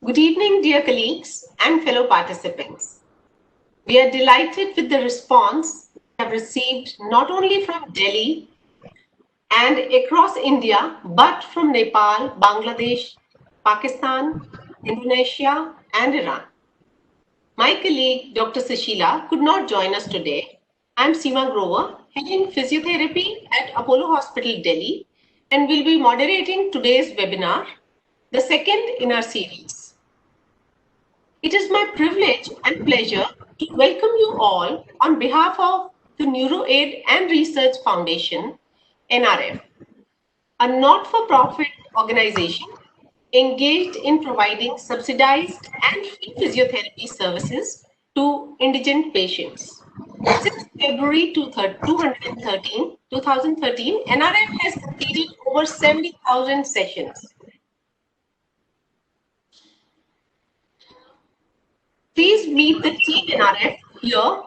Good evening, dear colleagues and fellow participants. We are delighted with the response we have received not only from Delhi and across India, but from Nepal, Bangladesh, Pakistan, Indonesia, and Iran. My colleague, Dr. Sushila, could not join us today. I'm Seema Grover, heading physiotherapy at Apollo Hospital, Delhi, and will be moderating today's webinar, the second in our series. It is my privilege and pleasure to welcome you all on behalf of the NeuroAid and Research Foundation, NRF, a not-for-profit organization engaged in providing subsidized and free physiotherapy services to indigent patients. Since February 2013, NRF has completed over 70,000 sessions. Please meet the team NRF here,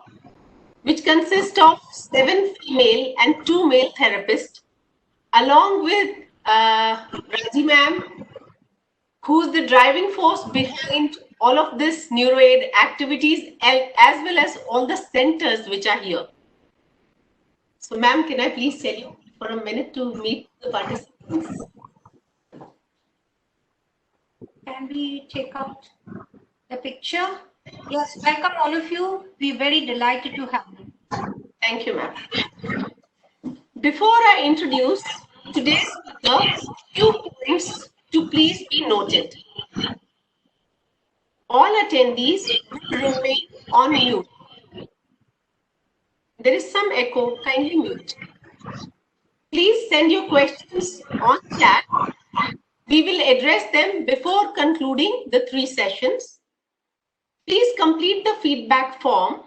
which consists of 7 female and 2 male therapists, along with Raji ma'am, who's the driving force behind all of this NeuroAid activities, as well as all the centers which are here. So ma'am, can I please tell you for a minute to meet the participants? Can we check out the picture? Yes, welcome all of you. We're very delighted to have you. Thank you, ma'am. Before I introduce today's speaker, few points to please be noted. All attendees will remain on mute. There is some echo, kindly mute. Please send your questions on chat. We will address them before concluding the 3 sessions. Please complete the feedback form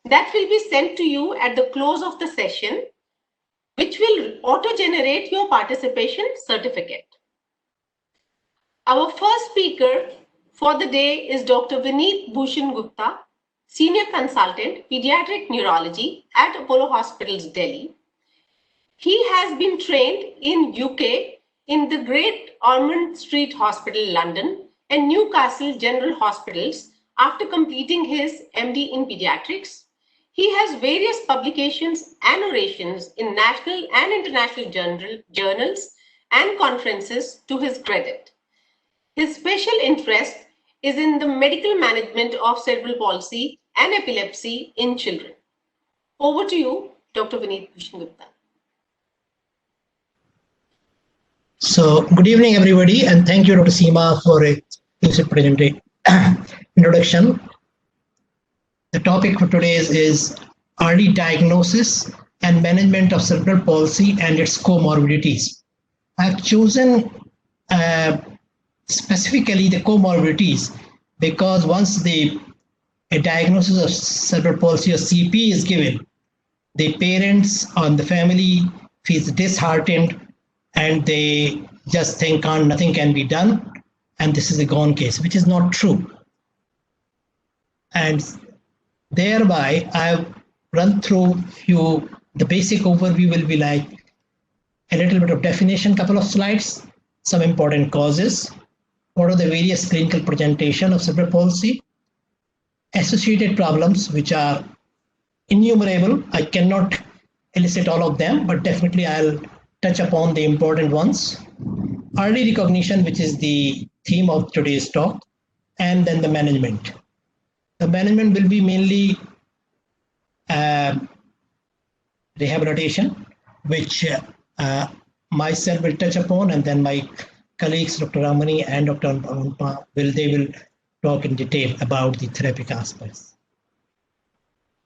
that will be sent to you at the close of the session, which will auto-generate your participation certificate. Our first speaker for the day is Dr. Vineet Bhushan Gupta, Senior Consultant, Pediatric Neurology at Apollo Hospitals, Delhi. He has been trained in UK in the Great Ormond Street Hospital, London, and Newcastle General Hospitals after completing his MD in Pediatrics. He has various publications and orations in national and international journals and conferences to his credit. His special interest is in the medical management of cerebral palsy and epilepsy in children. Over to you, Dr. Vineet Bhushan Gupta. So, good evening, everybody, and thank you, Dr. Seema, for a lucid introduction. The topic for today is early diagnosis and management of cerebral palsy and its comorbidities. I've chosen specifically the comorbidities because once a diagnosis of cerebral palsy or CP is given, the parents and the family feels disheartened and they just think nothing can be done and this is a gone case, which is not true. And thereby I've run through the basic overview will be like a little bit of definition, couple of slides, some important causes, what are the various clinical presentation of cerebral palsy, associated problems which are innumerable. I cannot elicit all of them, but definitely I'll touch upon the important ones. Early recognition, which is the theme of today's talk, and then the management. The management will be mainly rehabilitation, which myself will touch upon, and then my colleagues, Dr. Ramani and Dr. Anpa, will talk in detail about the therapeutic aspects.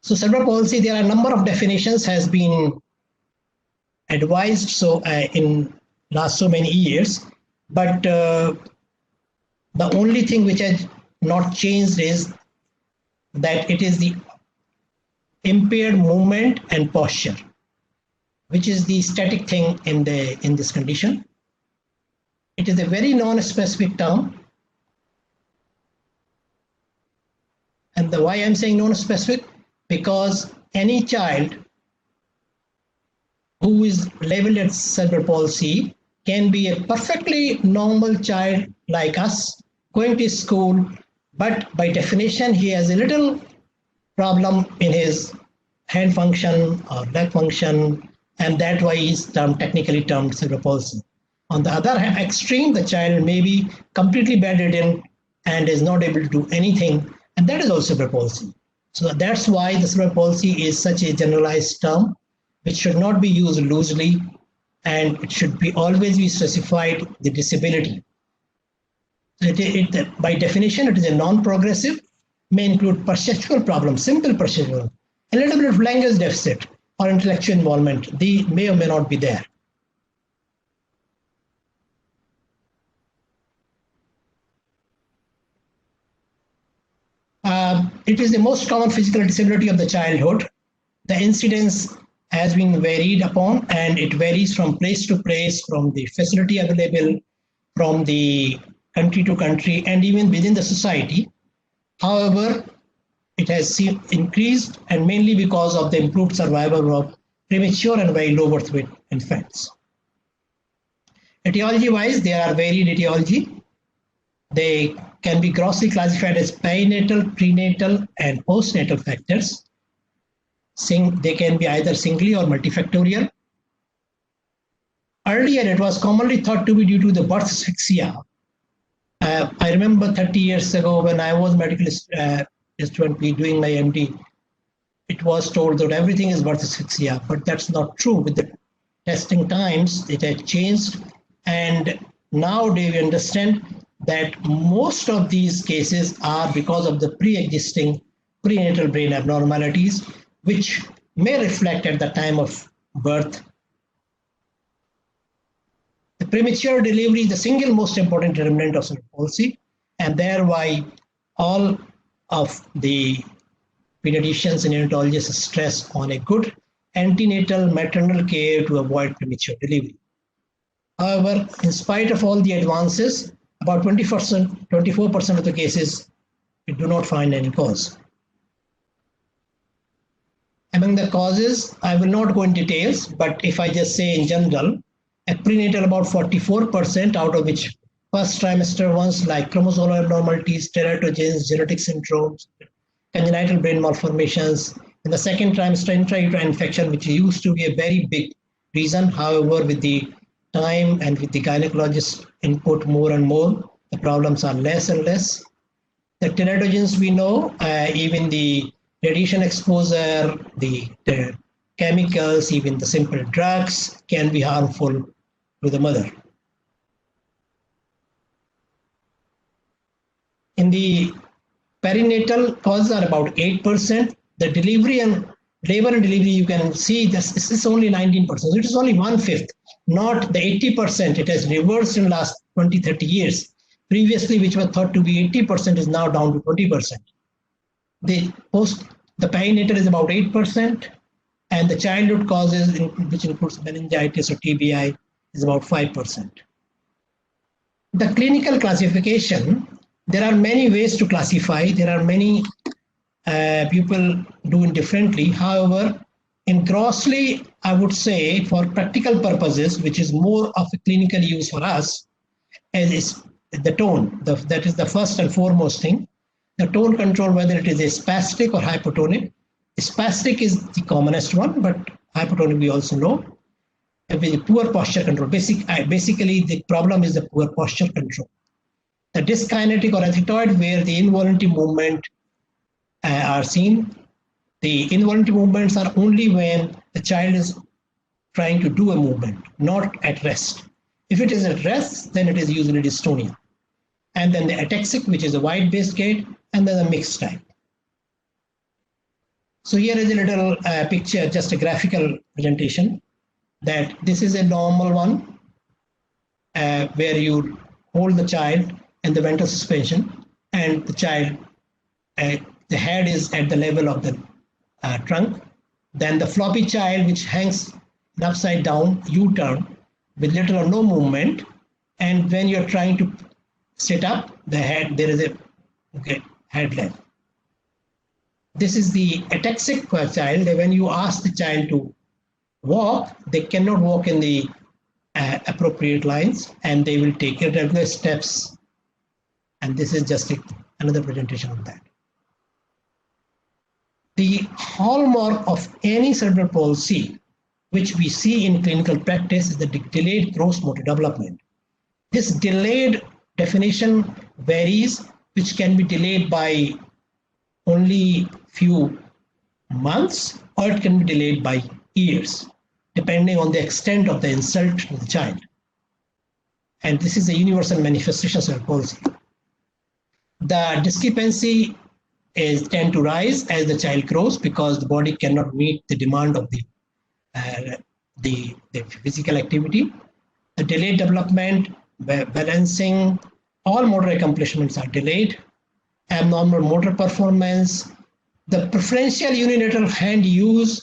So cerebral palsy, there are a number of definitions has been advised in last so many years, but the only thing which has not changed is that it is the impaired movement and posture, which is the static thing in this condition. It is a very non-specific term. And why I'm saying non-specific? Because any child who is labeled as cerebral palsy can be a perfectly normal child like us going to school, but by definition, he has a little problem in his hand function or leg function, and that's why he's technically termed cerebral palsy. On the other extreme, the child may be completely bedridden and is not able to do anything, and that is also cerebral palsy. So that's why the cerebral palsy is such a generalized term, which should not be used loosely, and it should be always be specified the disability. So by definition, it is a non-progressive, may include perceptual problems, simple perceptual, a little bit of language deficit or intellectual involvement. They may or may not be there. It is the most common physical disability of the childhood. The incidence has been varied upon, and it varies from place to place, from the facility available, from the country to country, and even within the society. However, it has increased, and mainly because of the improved survival of premature and very low birth weight infants. Etiology-wise, there are varied etiology. They can be grossly classified as perinatal, prenatal, and postnatal factors. They can be either singly or multifactorial. Earlier, it was commonly thought to be due to the birth asphyxia. I remember 30 years ago when I was medical student doing my MD, it was told that everything is birth asphyxia, but that's not true. With the testing times, it had changed, and nowadays we understand that most of these cases are because of the pre-existing prenatal brain abnormalities, which may reflect at the time of birth. The premature delivery is the single most important determinant of cerebral palsy, and thereby all of the pediatricians and neonatologists stress on a good antenatal maternal care to avoid premature delivery. However, in spite of all the advances, about 24% of the cases, we do not find any cause. Among the causes, I will not go in details, but if I just say in general, at prenatal about 44%, out of which first trimester ones like chromosomal abnormalities, teratogens, genetic syndromes, congenital brain malformations. In the second trimester, intrauterine infection, which used to be a very big reason. However, with the time and with the gynecologist input more and more, the problems are less and less. The teratogens we know, even the radiation exposure, the chemicals, even the simple drugs can be harmful to the mother. In the perinatal, causes are about 8%. The delivery and labor and delivery, you can see this is only 19%. So it is only 1/5, not the 80%. It has reversed in last 20, 30 years. Previously, which was thought to be 80%, is now down to 20%. The perinatal is about 8%, and the childhood causes, which includes meningitis or TBI, is about 5%. The clinical classification, there are many ways to classify. There are many people doing differently. However, in grossly, I would say for practical purposes, which is more of a clinical use for us, is the tone. That is the first and foremost thing. The tone control, whether it is a spastic or hypotonic. Spastic is the commonest one, but hypotonic we also know. With poor posture control. Basically, the problem is the poor posture control. The dyskinetic or athetoid, where the involuntary movement are seen. The involuntary movements are only when the child is trying to do a movement, not at rest. If it is at rest, then it is usually dystonia. And then the ataxic, which is a wide-based gait, and then the mixed type. So here is a little picture, just a graphical presentation, that this is a normal one, where you hold the child in the ventral suspension, and the child, the head is at the level of the trunk. Then the floppy child, which hangs upside down, U-turn, with little or no movement. And when you're trying to sit up, the head, there is a head length. This is the ataxic child. When you ask the child to walk, they cannot walk in the appropriate lines, and they will take irregular steps And this is just another presentation of that. The hallmark of any cerebral palsy, which we see in clinical practice, is the delayed gross motor development. This delayed definition varies, which can be delayed by only few months, or it can be delayed by years, depending on the extent of the insult to the child. And this is a universal manifestation of cerebral palsy. The discrepancy tend to rise as the child grows because the body cannot meet the demand of the physical activity. The delayed development, balancing, all motor accomplishments are delayed. Abnormal motor performance, the preferential unilateral hand use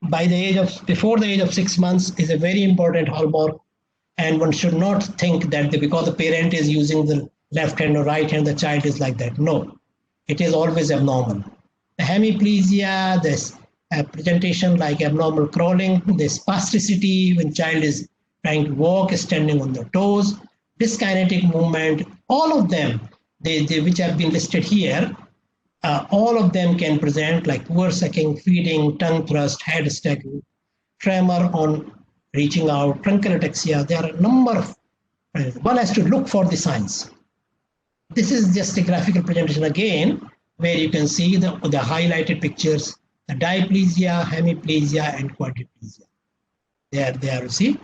before the age of 6 months is a very important hallmark, and one should not think that because the parent is using the left hand or right hand, the child is like that. No, it is always abnormal. The hemiplegia, this presentation like abnormal crawling, the spasticity when child is trying to walk, standing on their toes, dyskinetic movement, all of them, which have been listed here, all of them can present like poor sucking, feeding, tongue thrust, head staggering, tremor on reaching out, truncal ataxia. There are a number of, one has to look for the signs. This is just a graphical presentation again, where you can see the highlighted pictures, the diplegia, hemiplegia, and quadriplegia. There, you see.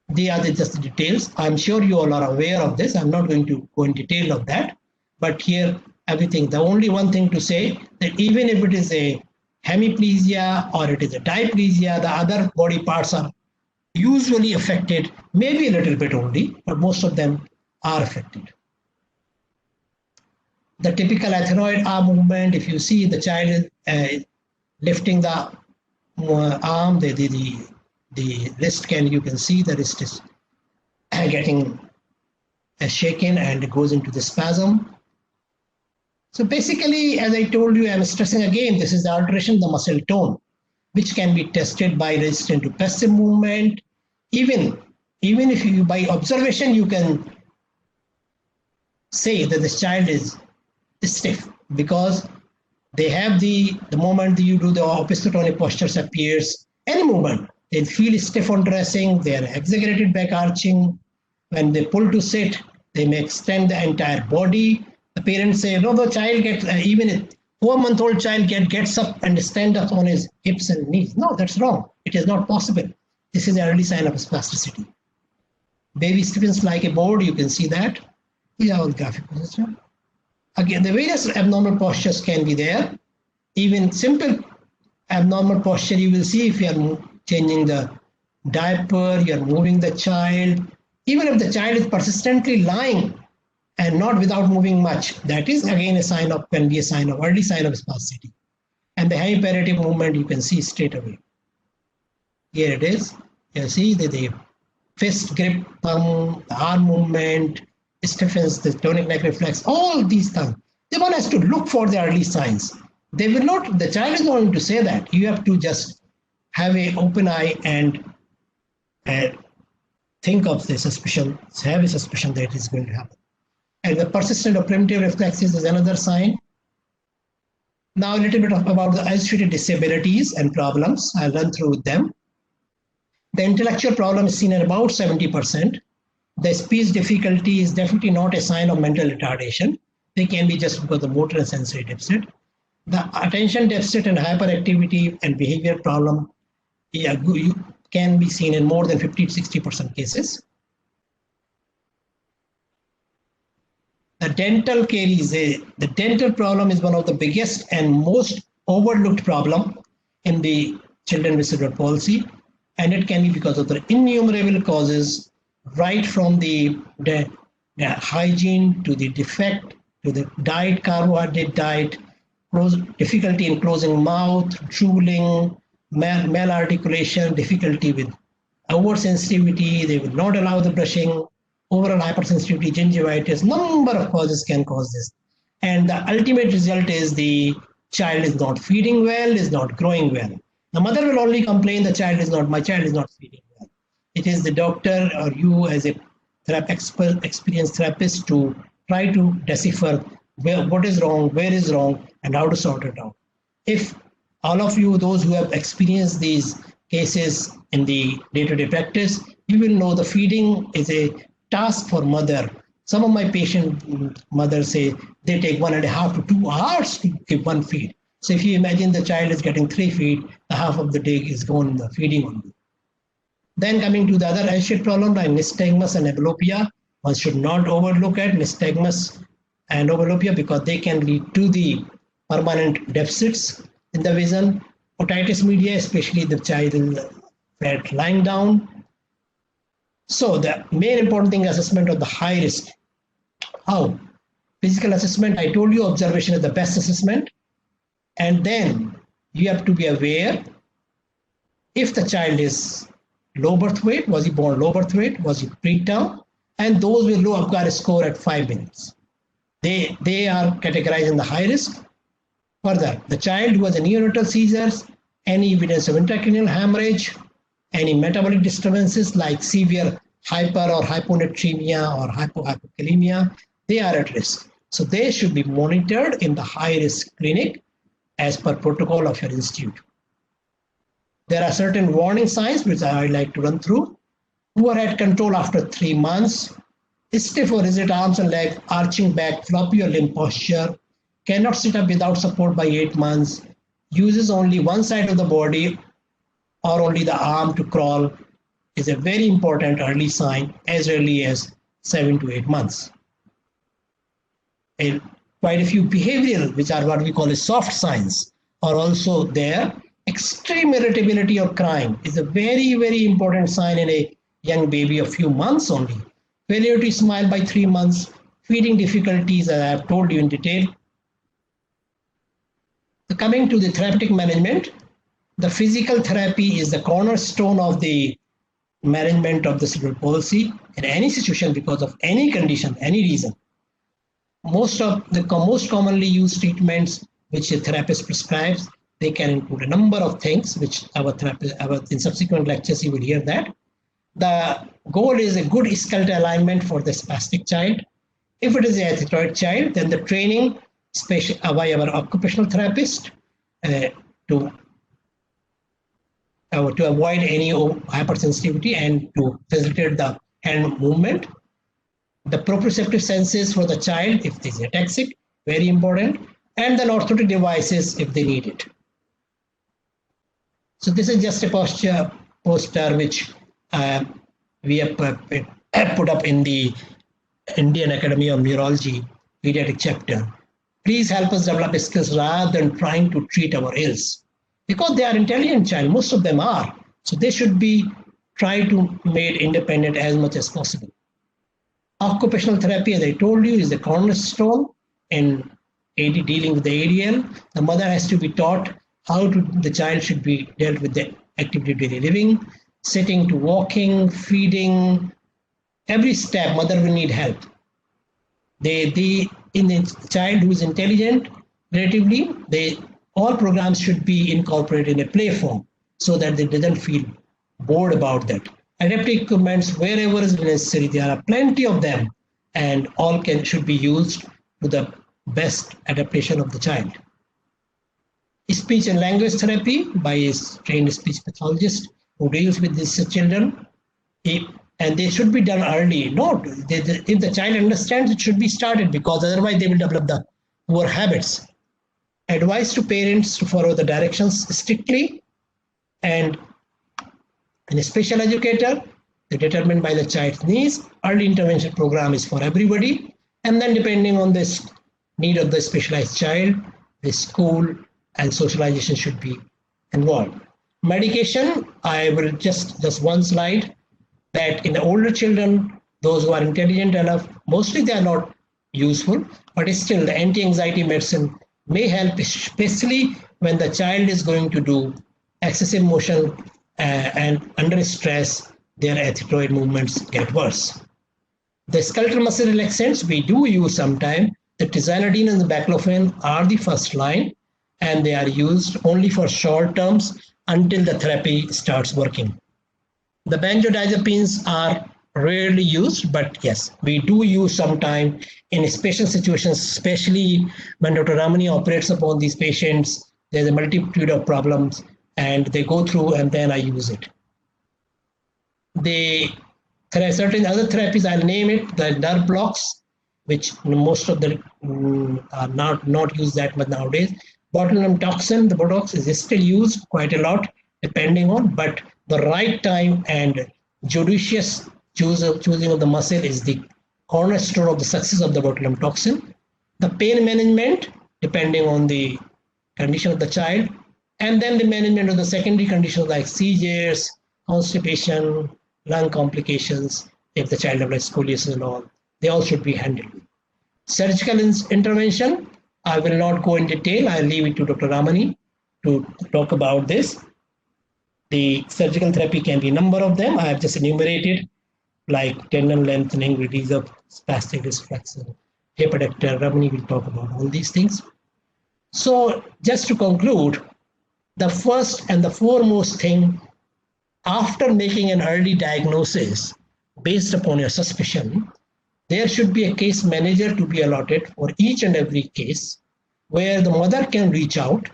They are just the details. I'm sure you all are aware of this. I'm not going to go in detail of that. But here, everything. The only one thing to say that even if it is a hemiplegia or it is a diplegia, the other body parts are usually affected, maybe a little bit only, but most of them are affected. The typical atheroid arm movement, if you see the child lifting the arm, the wrist you can see the wrist is getting shaken and it goes into the spasm. So basically, as I told you, I'm stressing again, this is the alteration of the muscle tone, which can be tested by resistant to passive movement. Even if you, by observation, you can say that this child is stiff because they have the moment you do the opistotonic postures appears, any movement, they feel stiff on dressing, they are exaggerated back arching. When they pull to sit, they may extend the entire body. The parents say, no, the child gets, even a 4-month-old child gets up and stands up on his hips and knees. No, that's wrong. It is not possible. This is an early sign of spasticity. Baby stiffens like a board, you can see that. These are all graphic positions. Again, the various abnormal postures can be there. Even simple abnormal posture, you will see if you are changing the diaper, you are moving the child. Even if the child is persistently lying and not without moving much, that is again can be a sign of early sign of spasticity. And the hemiparative movement you can see straight away. Here it is. You see the fist grip, thumb, the arm movement, stiffness, the tonic neck reflex, all these things. The one has to look for the early signs. They will not, the child is not going to say that. You have to just have an open eye and think of the suspicion, have a suspicion that it is going to happen. And the persistent or primitive reflexes is another sign. Now a little bit about the associated disabilities and problems. I'll run through them. The intellectual problem is seen at about 70%. The speech difficulty is definitely not a sign of mental retardation. They can be just because of motor and sensory deficit. The attention deficit and hyperactivity and behavior problem can be seen in more than 50 to 60% cases. The dental caries, the dental problem is one of the biggest and most overlooked problem in the children with cerebral palsy, and it can be because of the innumerable causes, right from the hygiene to the defect to the diet, carbohydrate diet, difficulty in closing mouth, drooling, malarticulation, difficulty with oversensitivity, they will not allow the brushing, overall hypersensitivity, gingivitis, number of causes can cause this. And the ultimate result is the child is not feeding well, is not growing well. The mother will only complain my child is not feeding well. It is the doctor or you as a experienced therapist to try to decipher what is wrong, where is wrong, and how to sort it out. If all of you, those who have experienced these cases in the day-to-day practice, you will know the feeding is a task for mother. Some of my patient mothers say they take 1.5 to 2 hours to give one feed. So if you imagine the child is getting 3 feed, the half of the day is gone in the feeding only. Then coming to the other associated problem like nystagmus and amblyopia, one should not overlook at nystagmus and amblyopia because they can lead to the permanent deficits in the vision. Otitis media, especially the child fat lying down. So the main important thing, assessment of the high risk. How? Physical assessment, I told you observation is the best assessment. And then you have to be aware if the child is low birth weight, was he born low birth weight, was he preterm, and those with low Apgar score at 5 minutes. They are categorized in the high risk. Further, the child who has a neonatal seizures, any evidence of intracranial hemorrhage, any metabolic disturbances like severe hyper or hyponatremia or hypokalemia, they are at risk. So they should be monitored in the high risk clinic as per protocol of your institute. There are certain warning signs which I would like to run through. Poor head control after 3 months, stiff or rigid arms and legs, arching back, floppy or limp posture, cannot sit up without support by 8 months, uses only one side of the body or only the arm to crawl is a very important early sign as early as 7 to 8 months. And quite a few behavioral, which are what we call as soft signs, are also there. Extreme irritability or crying is a very, very important sign in a young baby of few months only. Failure to smile by 3 months, feeding difficulties, as I have told you in detail. So coming to the therapeutic management, the physical therapy is the cornerstone of the management of the cerebral palsy in any situation because of any condition, any reason. Most commonly used treatments which a therapist prescribes, they can include a number of things which our therapist, in subsequent lectures you will hear that. The goal is a good skeletal alignment for the spastic child. If it is a athetoid child, then the training by our occupational therapist to avoid any hypersensitivity and to facilitate the hand movement. The proprioceptive senses for the child if they is ataxic, very important, and then orthotic devices if they need it. So this is just a poster which we have put up in the Indian Academy of Neurology pediatric chapter. Please help us develop skills rather than trying to treat our ills. Because they are intelligent child, most of them are. So they should be tried to made independent as much as possible. Occupational therapy, as I told you, is the cornerstone in dealing with the ADL. The mother has to be taught how the child should be dealt with the activity of daily living, sitting to walking, feeding, every step mother will need help. In the child who is intelligent, relatively, all programs should be incorporated in a play form so that they doesn't feel bored about that. Adaptive equipments, wherever is necessary, there are plenty of them, and all should be used to the best adaptation of the child. Speech and language therapy by a trained speech pathologist who deals with these children, and they should be done early. If the child understands, it should be started because otherwise they will develop the poor habits. Advice to parents to follow the directions strictly, and a special educator, determined by the child's needs. Early intervention program is for everybody, and then depending on this need of the specialized child, the school and socialization should be involved. Medication, I will just one slide, that in the older children, those who are intelligent enough, mostly they are not useful, but still the anti-anxiety medicine may help, especially when the child is going to do excessive motion and under stress, their athetoid movements get worse. The skeletal muscle relaxants we do use sometimes. The tizanidine and the baclofen are the first line, and they are used only for short terms until the therapy starts working. The benzodiazepines are rarely used, but yes, we do use sometime in special situations, especially when Dr. Ramani operates upon these patients. There's a multitude of problems and they go through, and then I use it. There are certain other therapies, I'll name it, the nerve blocks, which most of the are not used that much nowadays. Botulinum toxin, the Botox, is still used quite a lot, depending on, but the right time and judicious choosing of the muscle is the cornerstone of the success of the botulinum toxin. The pain management, depending on the condition of the child, and then the management of the secondary conditions like seizures, constipation, lung complications, if the child develops scoliosis and all, they all should be handled. Surgical intervention, I will not go in detail. I'll leave it to Dr. Ramani to talk about this. The surgical therapy can be a number of them. I have just enumerated, like tendon lengthening, release of spastic reflection, hip adductor. Ramani will talk about all these things. So just to conclude, the first and the foremost thing, after making an early diagnosis based upon your suspicion, there should be a case manager to be allotted for each and every case where the mother can reach out.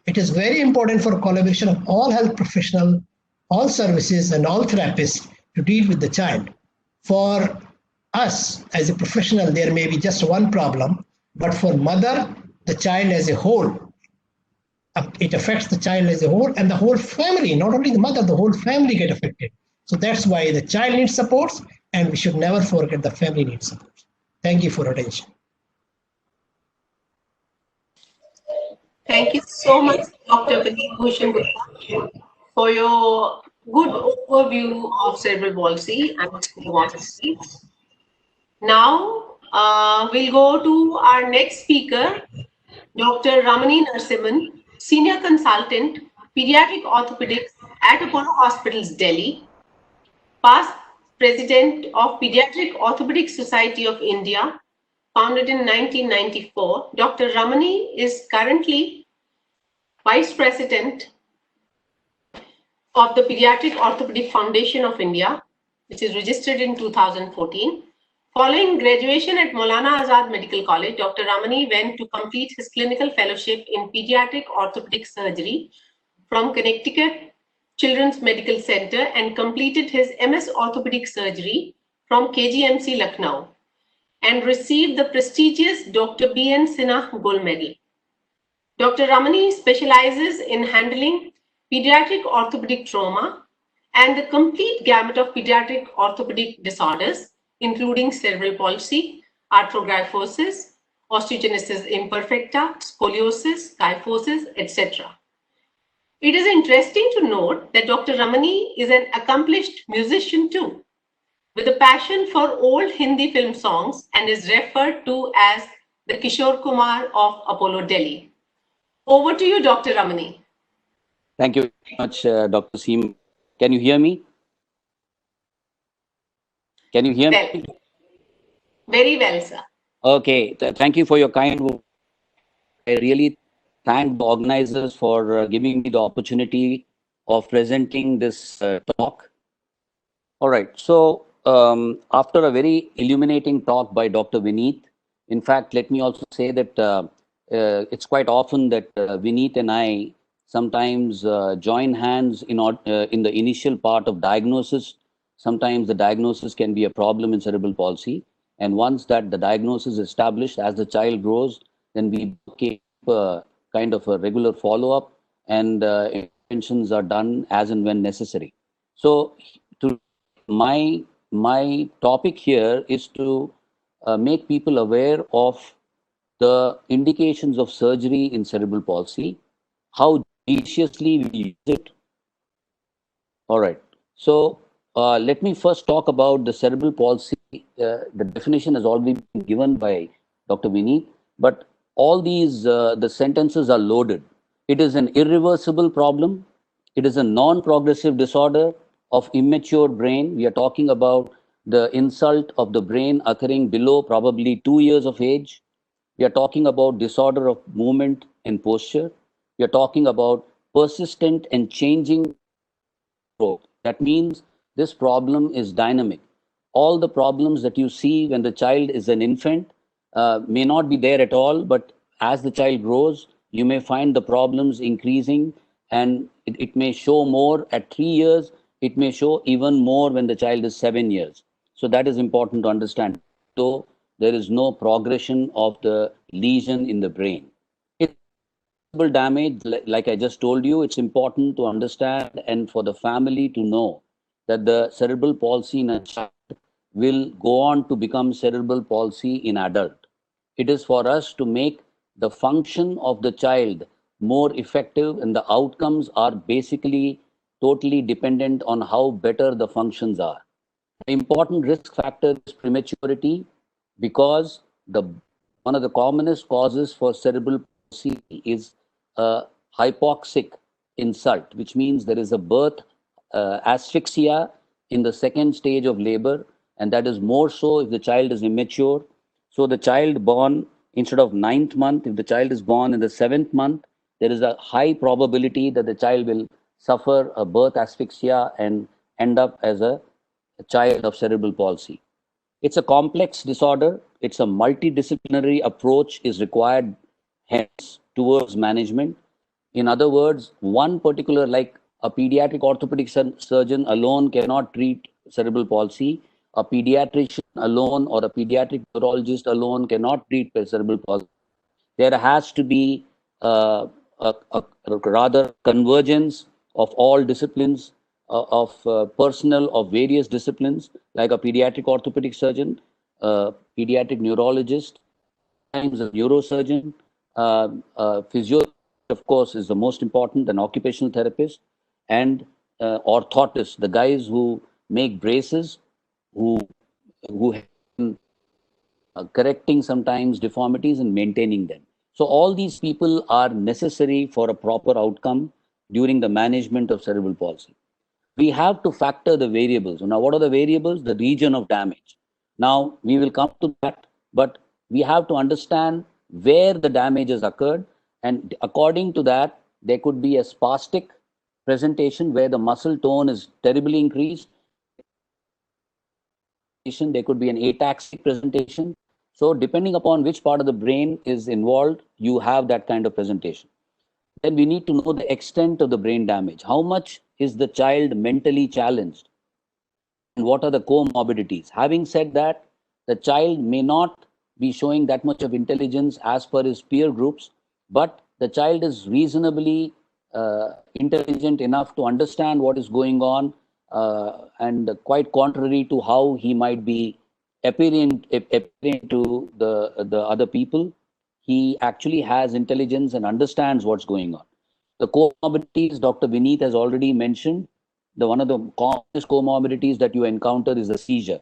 It is very important for collaboration of all health professionals, all services, and all therapists to deal with the child. For us as a professional, there may be just one problem, but for mother, the child as a whole, it affects the child as a whole and the whole family, not only the mother, the whole family get affected. So that's why the child needs supports, and we should never forget the family needs support. Thank you for attention. Thank you so much, Dr. Vineet Bhushan Gupta, for your good overview of cerebral palsy and spasticity. Now, we'll go to our next speaker, Dr. Ramani Narasimhan, Senior Consultant, Pediatric Orthopedics at Apollo Hospitals, Delhi, past President of Pediatric Orthopedic Society of India, founded in 1994. Dr. Ramani is currently Vice President of the Pediatric Orthopedic Foundation of India, which is registered in 2014. Following graduation at Maulana Azad Medical College, Dr. Ramani went to complete his clinical fellowship in pediatric orthopedic surgery from Connecticut Children's Medical Center and completed his MS Orthopedic Surgery from KGMC Lucknow and received the prestigious Dr. B.N. Sinha Gold Medal. Dr. Ramani specializes in handling pediatric orthopedic trauma and the complete gamut of pediatric orthopedic disorders, including cerebral palsy, arthrogryposis, osteogenesis imperfecta, scoliosis, kyphosis, etc. It is interesting to note that Dr. Ramani is an accomplished musician too, with a passion for old Hindi film songs and is referred to as the Kishore Kumar of Apollo Delhi. Over to you, Dr. Ramani. Thank you very much, Dr. Seem. Can you hear me? Can you hear me? Very well, sir. Okay, thank you for your kind words. I really thank the organizers for giving me the opportunity of presenting this talk. All right, so after a very illuminating talk by Dr. Vineet, in fact, let me also say that it's quite often that Vineet and I sometimes join hands in the initial part of diagnosis. Sometimes the diagnosis can be a problem in cerebral palsy. And once that the diagnosis is established, as the child grows, then we keep kind of a regular follow-up and interventions are done as and when necessary. So my topic here is to make people aware of the indications of surgery in cerebral palsy, how judiciously we use it. All right. So let me first talk about the cerebral palsy. The definition has already been given by Dr. Vineet, but all these, the sentences are loaded. It is an irreversible problem. It is a non-progressive disorder of immature brain. We are talking about the insult of the brain occurring below probably 2 years of age. We are talking about disorder of movement and posture. We are talking about persistent and changing growth. That means this problem is dynamic. All the problems that you see when the child is an infant may not be there at all, but as the child grows, you may find the problems increasing, and it may show more at 3 years. It may show even more when the child is 7 years. So that is important to understand. Though there is no progression of the lesion in the brain. Damage, like I just told you, it's important to understand and for the family to know that the cerebral palsy in a child will go on to become cerebral palsy in adult. It is for us to make the function of the child more effective, and the outcomes are basically totally dependent on how better the functions are. The important risk factor is prematurity, because one of the commonest causes for cerebral palsy is a hypoxic insult, which means there is a birth asphyxia in the second stage of labor, and that is more so if the child is immature. So the child born instead of 9th month, if the child is born in the 7th month, there is a high probability that the child will suffer a birth asphyxia and end up as a child of cerebral palsy. It's a complex disorder. It's a multidisciplinary approach is required hence towards management. In other words, one particular, like a pediatric orthopedic surgeon alone cannot treat cerebral palsy. A pediatrician alone or a pediatric neurologist alone cannot treat cerebral palsy. There has to be a rather convergence of all disciplines, of personnel of various disciplines, like a pediatric orthopedic surgeon, pediatric neurologist, times a neurosurgeon, physiologist, of course, is the most important, an occupational therapist, and orthotists, the guys who make braces, who correcting sometimes deformities and maintaining them. So all these people are necessary for a proper outcome during the management of cerebral palsy. We have to factor the variables. Now, what are the variables? The region of damage. Now, we will come to that, but we have to understand where the damage has occurred, and according to that, there could be a spastic presentation where the muscle tone is terribly increased. There could be an ataxic presentation. So depending upon which part of the brain is involved, you have that kind of presentation. Then we need to know the extent of the brain damage. How much is the child mentally challenged? And what are the comorbidities? Having said that, the child may not be showing that much of intelligence as per his peer groups, but the child is reasonably intelligent enough to understand what is going on, and quite contrary to how he might be appearing to the other people, he actually has intelligence and understands what's going on. The comorbidities, Dr. Vineet has already mentioned. One of the commonest comorbidities that you encounter is a seizure.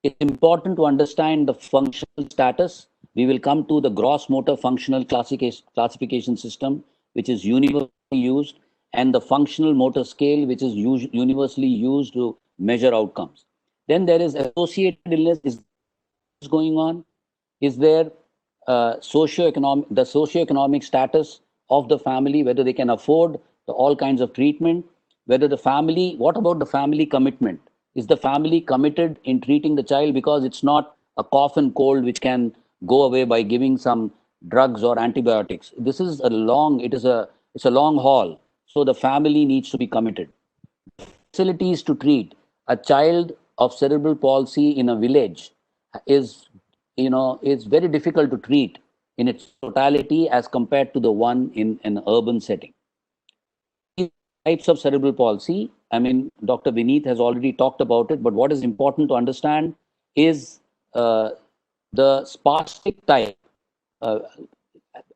It's important to understand the functional status. We will come to the gross motor functional classification system, which is universally used, and the functional motor scale, which is universally used to measure outcomes. Then there is associated illness is going on. Is there the socioeconomic status of the family, whether they can afford all kinds of treatment, whether the family, what about the family commitment? Is the family committed in treating the child? Because it's not a cough and cold which can go away by giving some drugs or antibiotics. This is a long, it's a long haul. So the family needs to be committed. Facilities to treat a child of cerebral palsy in a village is very difficult to treat in its totality as compared to the one in an urban setting. Types of cerebral palsy, I mean, Dr. Vineet has already talked about it, but what is important to understand is the spastic type,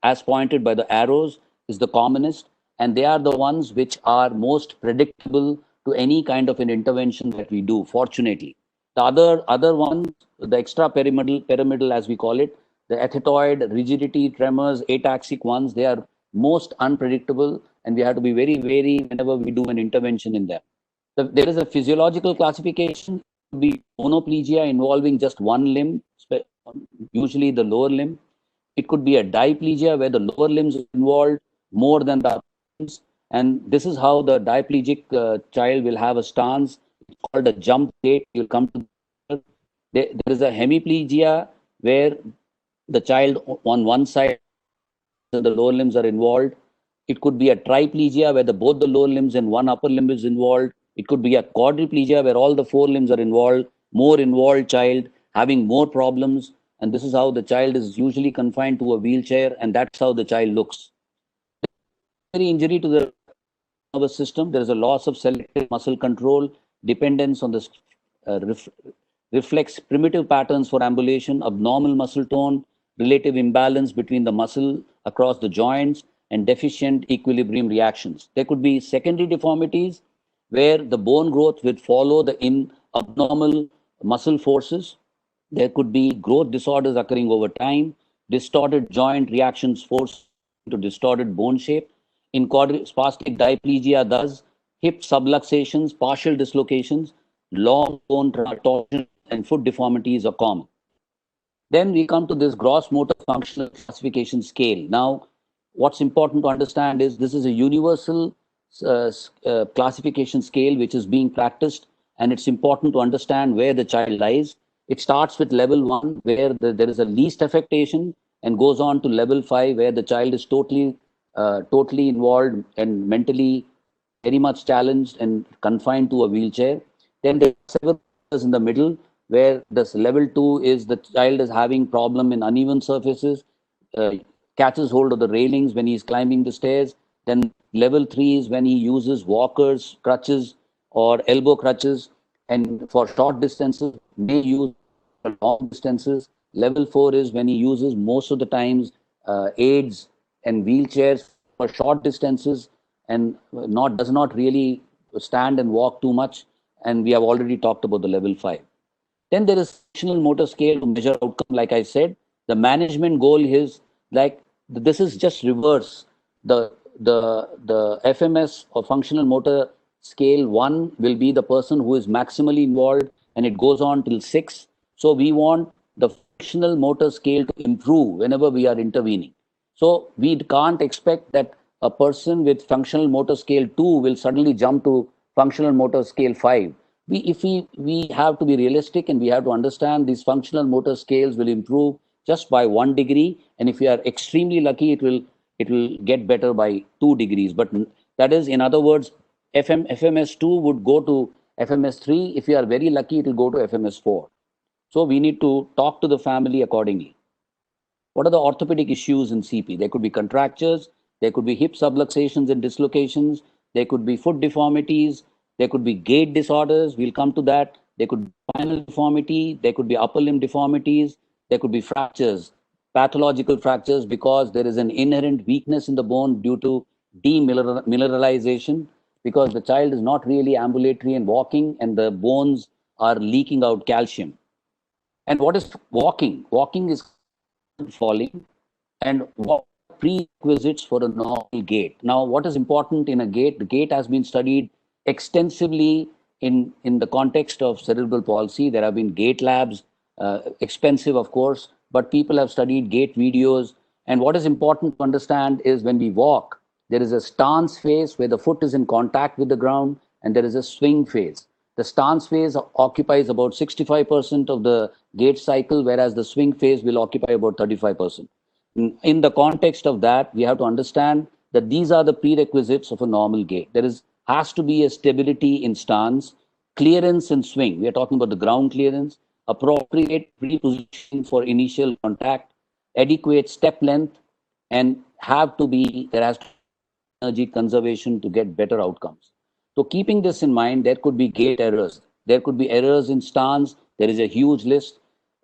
as pointed by the arrows, is the commonest, and they are the ones which are most predictable to any kind of an intervention that we do, fortunately. The other ones, the extrapyramidal, as we call it, the athetoid, rigidity, tremors, ataxic ones, they are most unpredictable, and we have to be very wary whenever we do an intervention in them. There is a physiological classification. It could be monoplegia involving just one limb, usually the lower limb. It could be a diplegia where the lower limbs are involved more than the upper limbs. And this is how the diplegic child will have a stance called a jump gait. You'll come to there is a hemiplegia where the child on one side and the lower limbs are involved. It could be a triplegia where both the lower limbs and one upper limb is involved. It could be a quadriplegia where all the four limbs are involved, more involved child having more problems. And this is how the child is usually confined to a wheelchair, and that's how the child looks. Injury to the nervous system, there is a loss of selective muscle control, dependence on the reflex primitive patterns for ambulation, abnormal muscle tone, relative imbalance between the muscle across the joints, and deficient equilibrium reactions. There could be secondary deformities where the bone growth would follow the abnormal muscle forces. There could be growth disorders occurring over time, distorted joint reactions forced to distorted bone shape. In spastic diplegia, thus, hip subluxations, partial dislocations, long bone torsion, and foot deformities are common. Then we come to this gross motor functional classification scale. Now, what's important to understand is this is a universal classification scale which is being practiced, and it's important to understand where the child lies. It starts with level 1, where there is a least affectation, and goes on to level 5, where the child is totally involved and mentally very much challenged and confined to a wheelchair. Then there are several in the middle, where this level 2 is the child is having problem in uneven surfaces, catches hold of the railings when he's climbing the stairs. Then level 3 is when he uses walkers, crutches, or elbow crutches, and for short distances may use long distances. Level 4 is when he uses most of the times aids and wheelchairs for short distances, and does not really stand and walk too much. And we have already talked about the level 5. Then there is functional motor scale to measure outcome. Like I said, the management goal is like this is just reverse. The FMS or functional motor scale 1 will be the person who is maximally involved, and it goes on till 6. So we want the functional motor scale to improve whenever we are intervening. So we can't expect that a person with functional motor scale 2 will suddenly jump to functional motor scale 5. We have to be realistic, and we have to understand these functional motor scales will improve just by 1 degree, and if we are extremely lucky, it will get better by 2 degrees. But that is, in other words, FMS2 would go to FMS3. If you are very lucky, it will go to FMS4. So we need to talk to the family accordingly. What are the orthopedic issues in CP? There could be contractures, there could be hip subluxations and dislocations, there could be foot deformities, there could be gait disorders, we'll come to that. There could be spinal deformity, there could be upper limb deformities, there could be fractures, pathological fractures, because there is an inherent weakness in the bone due to demineralization, because the child is not really ambulatory and walking, and the bones are leaking out calcium. And what is walking? Walking is falling, and what prerequisites for a normal gait. Now, what is important in a gait? The gait has been studied extensively in the context of cerebral palsy. There have been gait labs, expensive, of course, but people have studied gait videos. And what is important to understand is when we walk, there is a stance phase where the foot is in contact with the ground, and there is a swing phase. The stance phase occupies about 65% of the gait cycle, whereas the swing phase will occupy about 35%. In the context of that, we have to understand that these are the prerequisites of a normal gait. There has to be a stability in stance, clearance in swing. We are talking about the ground clearance, appropriate pre-positioning for initial contact, adequate step length, and there has to be energy conservation to get better outcomes. So keeping this in mind, there could be gait errors. There could be errors in stance. There is a huge list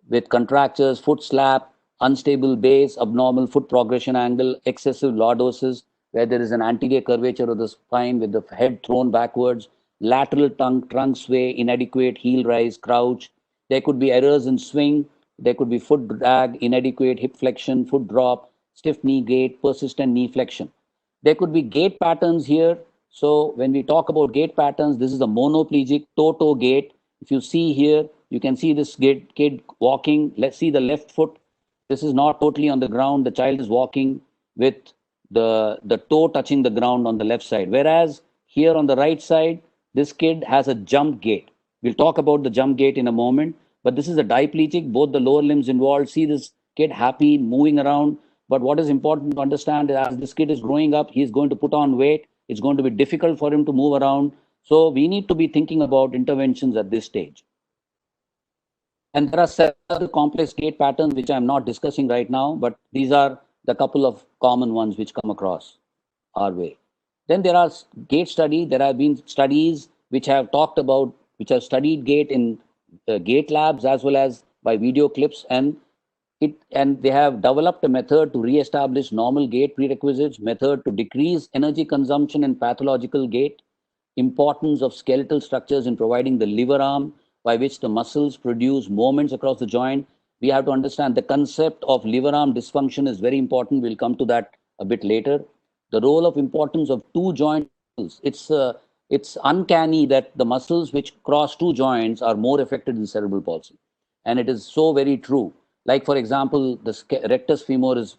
with contractures, foot slap, unstable base, abnormal foot progression angle, excessive lordosis, where there is an anterior curvature of the spine with the head thrown backwards, lateral trunk sway, inadequate heel rise, crouch. There could be errors in swing. There could be foot drag, inadequate hip flexion, foot drop, stiff knee gait, persistent knee flexion. There could be gait patterns here. So when we talk about gait patterns, this is a monoplegic toe-toe gait. If you see here, you can see this kid walking. Let's see the left foot. This is not totally on the ground. The child is walking with the toe touching the ground on the left side. Whereas here on the right side, this kid has a jump gait. We'll talk about the jump gait in a moment, but this is a diplegic, both the lower limbs involved. See this kid happy, moving around. But what is important to understand is as this kid is growing up, he's going to put on weight. It's going to be difficult for him to move around. So we need to be thinking about interventions at this stage. And there are several complex gait patterns which I'm not discussing right now, but these are the couple of common ones which come across our way. Then there are gait study. There have been studies which have talked about, which have studied gait in gait labs as well as by video clips, and they have developed a method to re-establish normal gait prerequisites, method to decrease energy consumption in pathological gait, importance of skeletal structures in providing the lever arm by which the muscles produce movements across the joint. We have to understand the concept of liver arm dysfunction is very important. We'll come to that a bit later. The role of importance of two joint muscles. It's uncanny that the muscles which cross two joints are more affected in cerebral palsy. And it is so very true. Like, for example, the rectus femoris,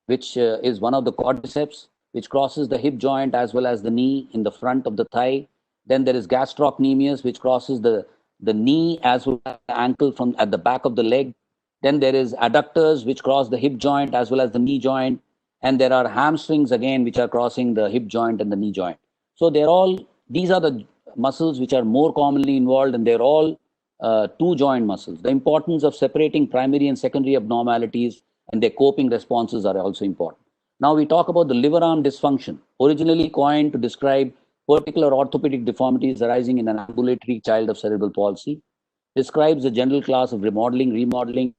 which is one of the quadriceps, which crosses the hip joint as well as the knee in the front of the thigh. Then there is gastrocnemius, which crosses the knee as well as the ankle from at the back of the leg. Then there is adductors, which cross the hip joint as well as the knee joint. And there are hamstrings again, which are crossing the hip joint and the knee joint. So these are the muscles which are more commonly involved, and they're all two joint muscles. The importance of separating primary and secondary abnormalities and their coping responses are also important. Now we talk about the liver arm dysfunction, originally coined to describe particular orthopedic deformities arising in an ambulatory child of cerebral palsy, describes a general class of remodeling,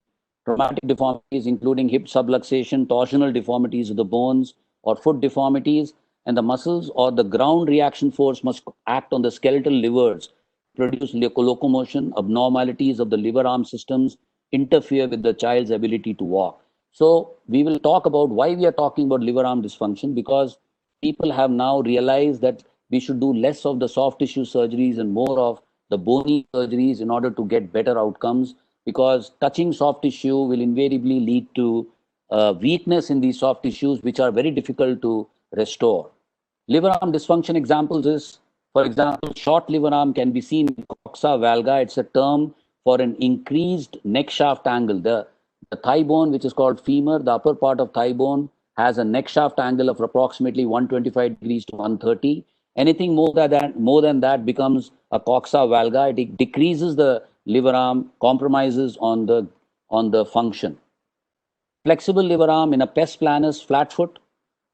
traumatic deformities, including hip subluxation, torsional deformities of the bones or foot deformities, and the muscles or the ground reaction force must act on the skeletal livers, produce locomotion, abnormalities of the liver arm systems, interfere with the child's ability to walk. So we will talk about why we are talking about liver arm dysfunction, because people have now realized that we should do less of the soft tissue surgeries and more of the bony surgeries in order to get better outcomes, because touching soft tissue will invariably lead to weakness in these soft tissues, which are very difficult to restore. Liver arm dysfunction examples is, for example, short liver arm can be seen in coxa valga. It's a term for an increased neck shaft angle. The thigh bone, which is called femur, the upper part of thigh bone, has a neck shaft angle of approximately 125 degrees to 130. Anything more than that becomes a coxa valga. It decreases the liver arm, compromises on the function. Flexible liver arm in a pes planus flat foot,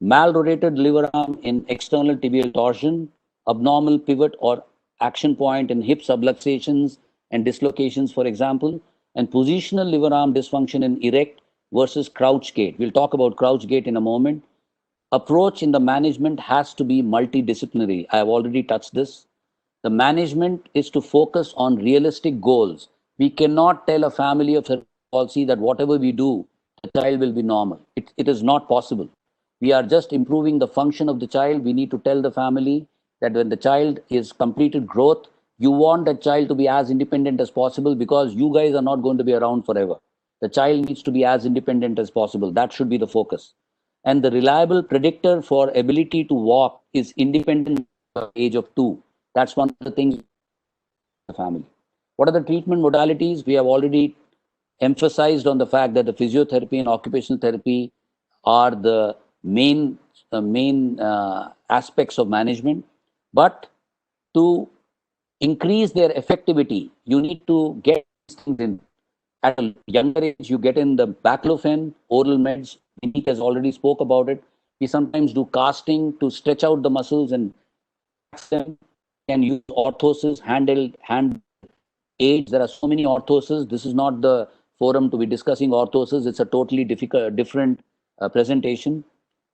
malrotated liver arm in external tibial torsion, abnormal pivot or action point in hip subluxations and dislocations, for example, and positional liver arm dysfunction in erect versus crouch gait. We'll talk about crouch gait in a moment. Approach in the management has to be multidisciplinary. I have already touched this. The management is to focus on realistic goals. We cannot tell a family of cerebral palsy that whatever we do, the child will be normal. It is not possible. We are just improving the function of the child. We need to tell the family that when the child is completed growth, you want that child to be as independent as possible, because you guys are not going to be around forever. The child needs to be as independent as possible. That should be the focus. And the reliable predictor for ability to walk is independent at the age of 2. That's one of the things in the family. What are the treatment modalities? We have already emphasized on the fact that the physiotherapy and occupational therapy are the main aspects of management. But to increase their effectivity, you need to get these things in. At a younger age, you get in the baclofen, oral meds. Nick has already spoke about it. We sometimes do casting to stretch out the muscles and them. Can use orthosis, hand aids. There are so many orthoses. This is not the forum to be discussing orthosis. It's a totally different presentation.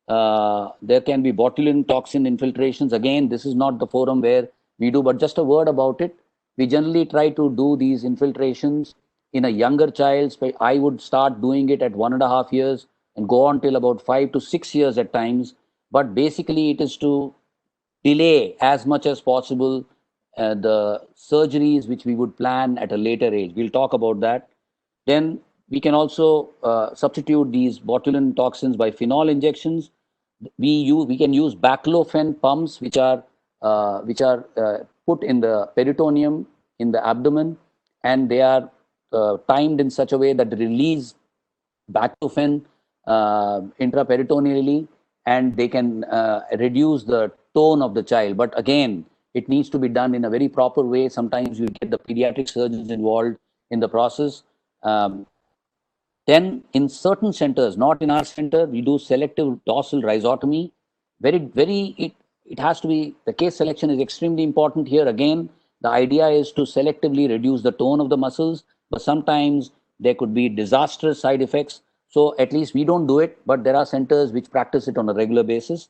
There can be botulinum toxin infiltrations. Again, this is not the forum where we do, but just a word about it. We generally try to do these infiltrations in a younger child. I would start doing it at 1.5 years and go on till about 5 to 6 years at times. But basically, it is to delay as much as possible the surgeries which we would plan at a later age. We'll talk about that. Then we can also substitute these botulinum toxins by phenol injections. We can use baclofen pumps, which are put in the peritoneum in the abdomen, and they are timed in such a way that they release baclofen intraperitoneally, and they can reduce the tone of the child. But again, it needs to be done in a very proper way. Sometimes you get the pediatric surgeons involved in the process. Then in certain centers, not in our center, we do selective dorsal rhizotomy. It has to be, the case selection is extremely important here. Again, the idea is to selectively reduce the tone of the muscles, but sometimes there could be disastrous side effects. So at least we don't do it, but there are centers which practice it on a regular basis.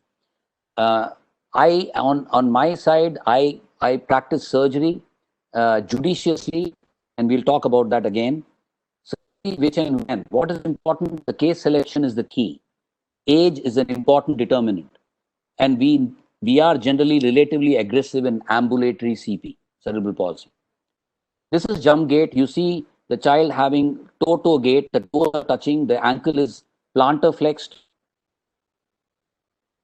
On my side, I practice surgery judiciously, and we'll talk about that again. Which and when. What is important? The case selection is the key. Age is an important determinant, and we are generally relatively aggressive in ambulatory CP, cerebral palsy. This is jump gait. You see the child having toe-toe gait. The toes are touching. The ankle is plantar flexed.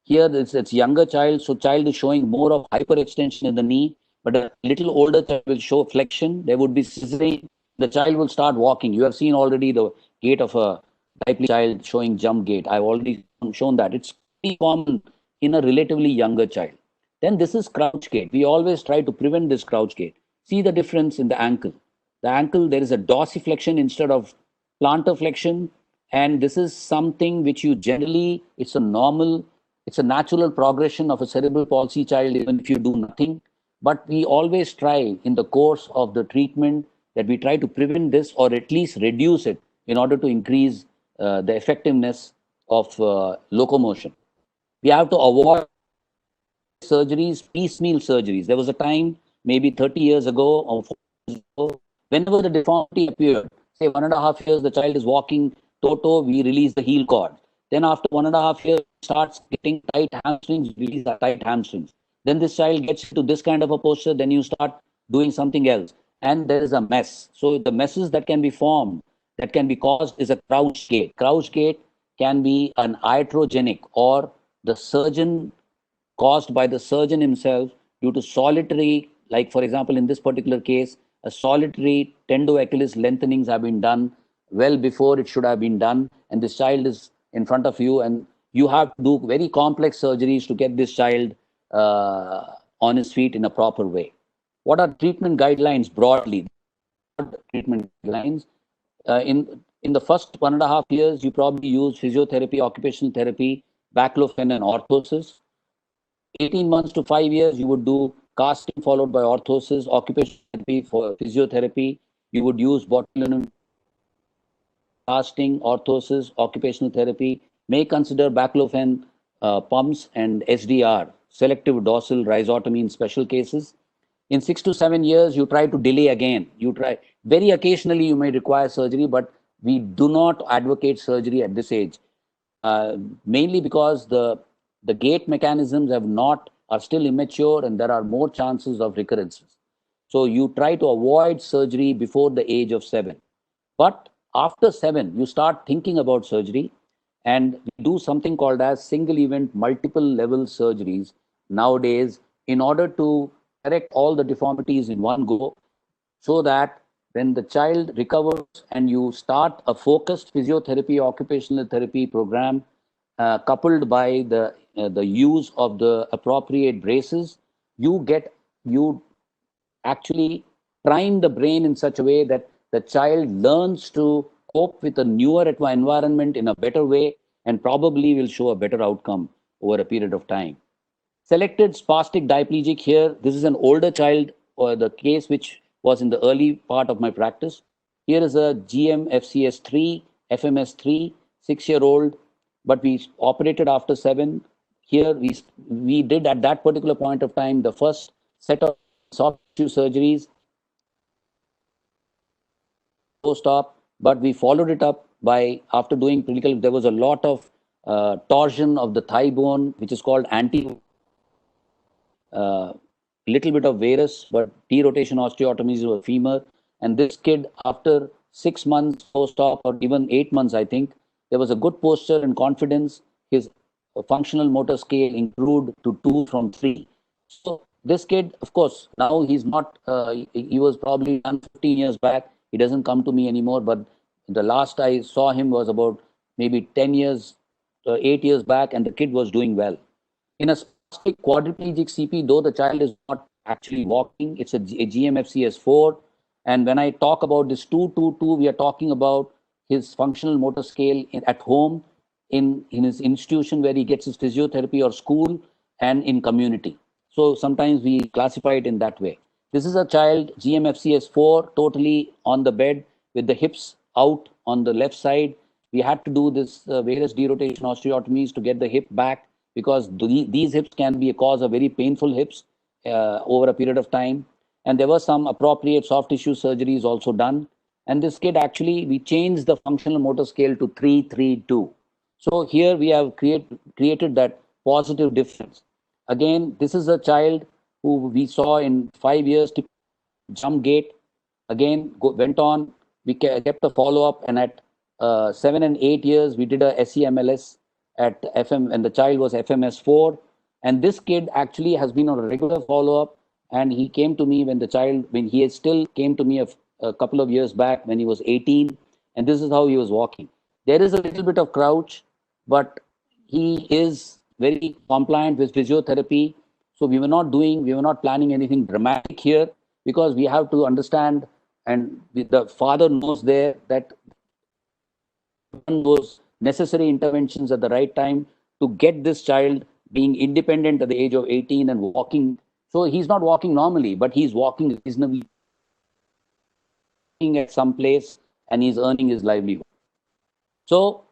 Here it's younger child, so child is showing more of hyperextension in the knee, but a little older child will show flexion. There would be scissoring. The child will start walking. You have seen already the gait of a diplegic child showing jump gait. I've already shown that. It's pretty common in a relatively younger child. Then this is crouch gait. We always try to prevent this crouch gait. See the difference in the ankle. The ankle, there is a dorsiflexion instead of plantar flexion. And this is something which you generally, it's a natural progression of a cerebral palsy child, even if you do nothing. But we always try in the course of the treatment that we try to prevent this or at least reduce it in order to increase the effectiveness of locomotion. We have to avoid surgeries, piecemeal surgeries. There was a time, maybe 30 years ago or 40 years ago, whenever the deformity appeared, say 1.5 years, the child is walking toe-toe, we release the heel cord. Then after 1.5 years, starts getting tight hamstrings, release the tight hamstrings. Then this child gets to this kind of a posture, then you start doing something else. And there is a mess. So the messes that can be formed, that can be caused is a crouch gait. Crouch gait can be an iatrogenic or the surgeon caused by the surgeon himself due to solitary, like for example, in this particular case, a solitary tendo-Achilles lengthenings have been done well before it should have been done. And this child is in front of you and you have to do very complex surgeries to get this child on his feet in a proper way. What are treatment guidelines broadly? Treatment guidelines. In the first 1.5 years, you probably use physiotherapy, occupational therapy, baclofen, and orthosis. 18 months to 5 years, you would do casting followed by orthosis, occupational therapy for physiotherapy. You would use botulinum, casting, orthosis, occupational therapy. May consider baclofen pumps and SDR, selective dorsal rhizotomy in special cases. In 6 to 7 years, you try to delay again. You try, very occasionally you may require surgery, but we do not advocate surgery at this age, mainly because the gait mechanisms are still immature and there are more chances of recurrences. So you try to avoid surgery before the age of 7. But after 7, you start thinking about surgery, and we do something called as single event multiple level surgeries nowadays in order to correct all the deformities in one go, so that when the child recovers and you start a focused physiotherapy, occupational therapy program, coupled by the use of the appropriate braces, you actually prime the brain in such a way that the child learns to cope with a newer environment in a better way and probably will show a better outcome over a period of time. Selected spastic diplegic here. This is an older child, or the case which was in the early part of my practice. Here is a GM-FCS3, FMS3, 6-year-old, but we operated after 7. Here we did at that particular point of time the first set of soft tissue surgeries post-op, but we followed it up by, after doing clinical, there was a lot of torsion of the thigh bone, which is called little bit of varus, but derotation osteotomies of the femur. And this kid, after 6 months post-op, or even 8 months, I think, there was a good posture and confidence. His functional motor scale improved to 2 from 3. So this kid, of course, now he's not, he was probably done 15 years back. He doesn't come to me anymore. But the last I saw him was about maybe 10 years, 8 years back, and the kid was doing well. In a specific quadriplegic CP, though the child is not actually walking, it's a GMFCS4. And when I talk about this 222, we are talking about his functional motor scale at home, in his institution where he gets his physiotherapy, or school, and in community. So sometimes we classify it in that way. This is a child, GMFCS4, totally on the bed with the hips out on the left side. We had to do this various derotation osteotomies to get the hip back, because these hips can be a cause of very painful hips over a period of time. And there were some appropriate soft tissue surgeries also done. And this kid, actually, we changed the functional motor scale to 332. So here we have created that positive difference. Again, this is a child who we saw in 5 years jump gait. Again, went on, we kept a follow-up, and at 7 and 8 years, we did a SEMLS at FM, and the child was FMS4. And this kid actually has been on a regular follow-up, and he came to me when he still came to me a couple of years back when he was 18, and this is how he was walking. There is a little bit of crouch, but he is very compliant with physiotherapy. So we were not planning anything dramatic here, because we have to understand, and the father knows there that those necessary interventions at the right time to get this child being independent at the age of 18 and walking. So he's not walking normally, but he's walking reasonably at some place, and he's earning his livelihood. So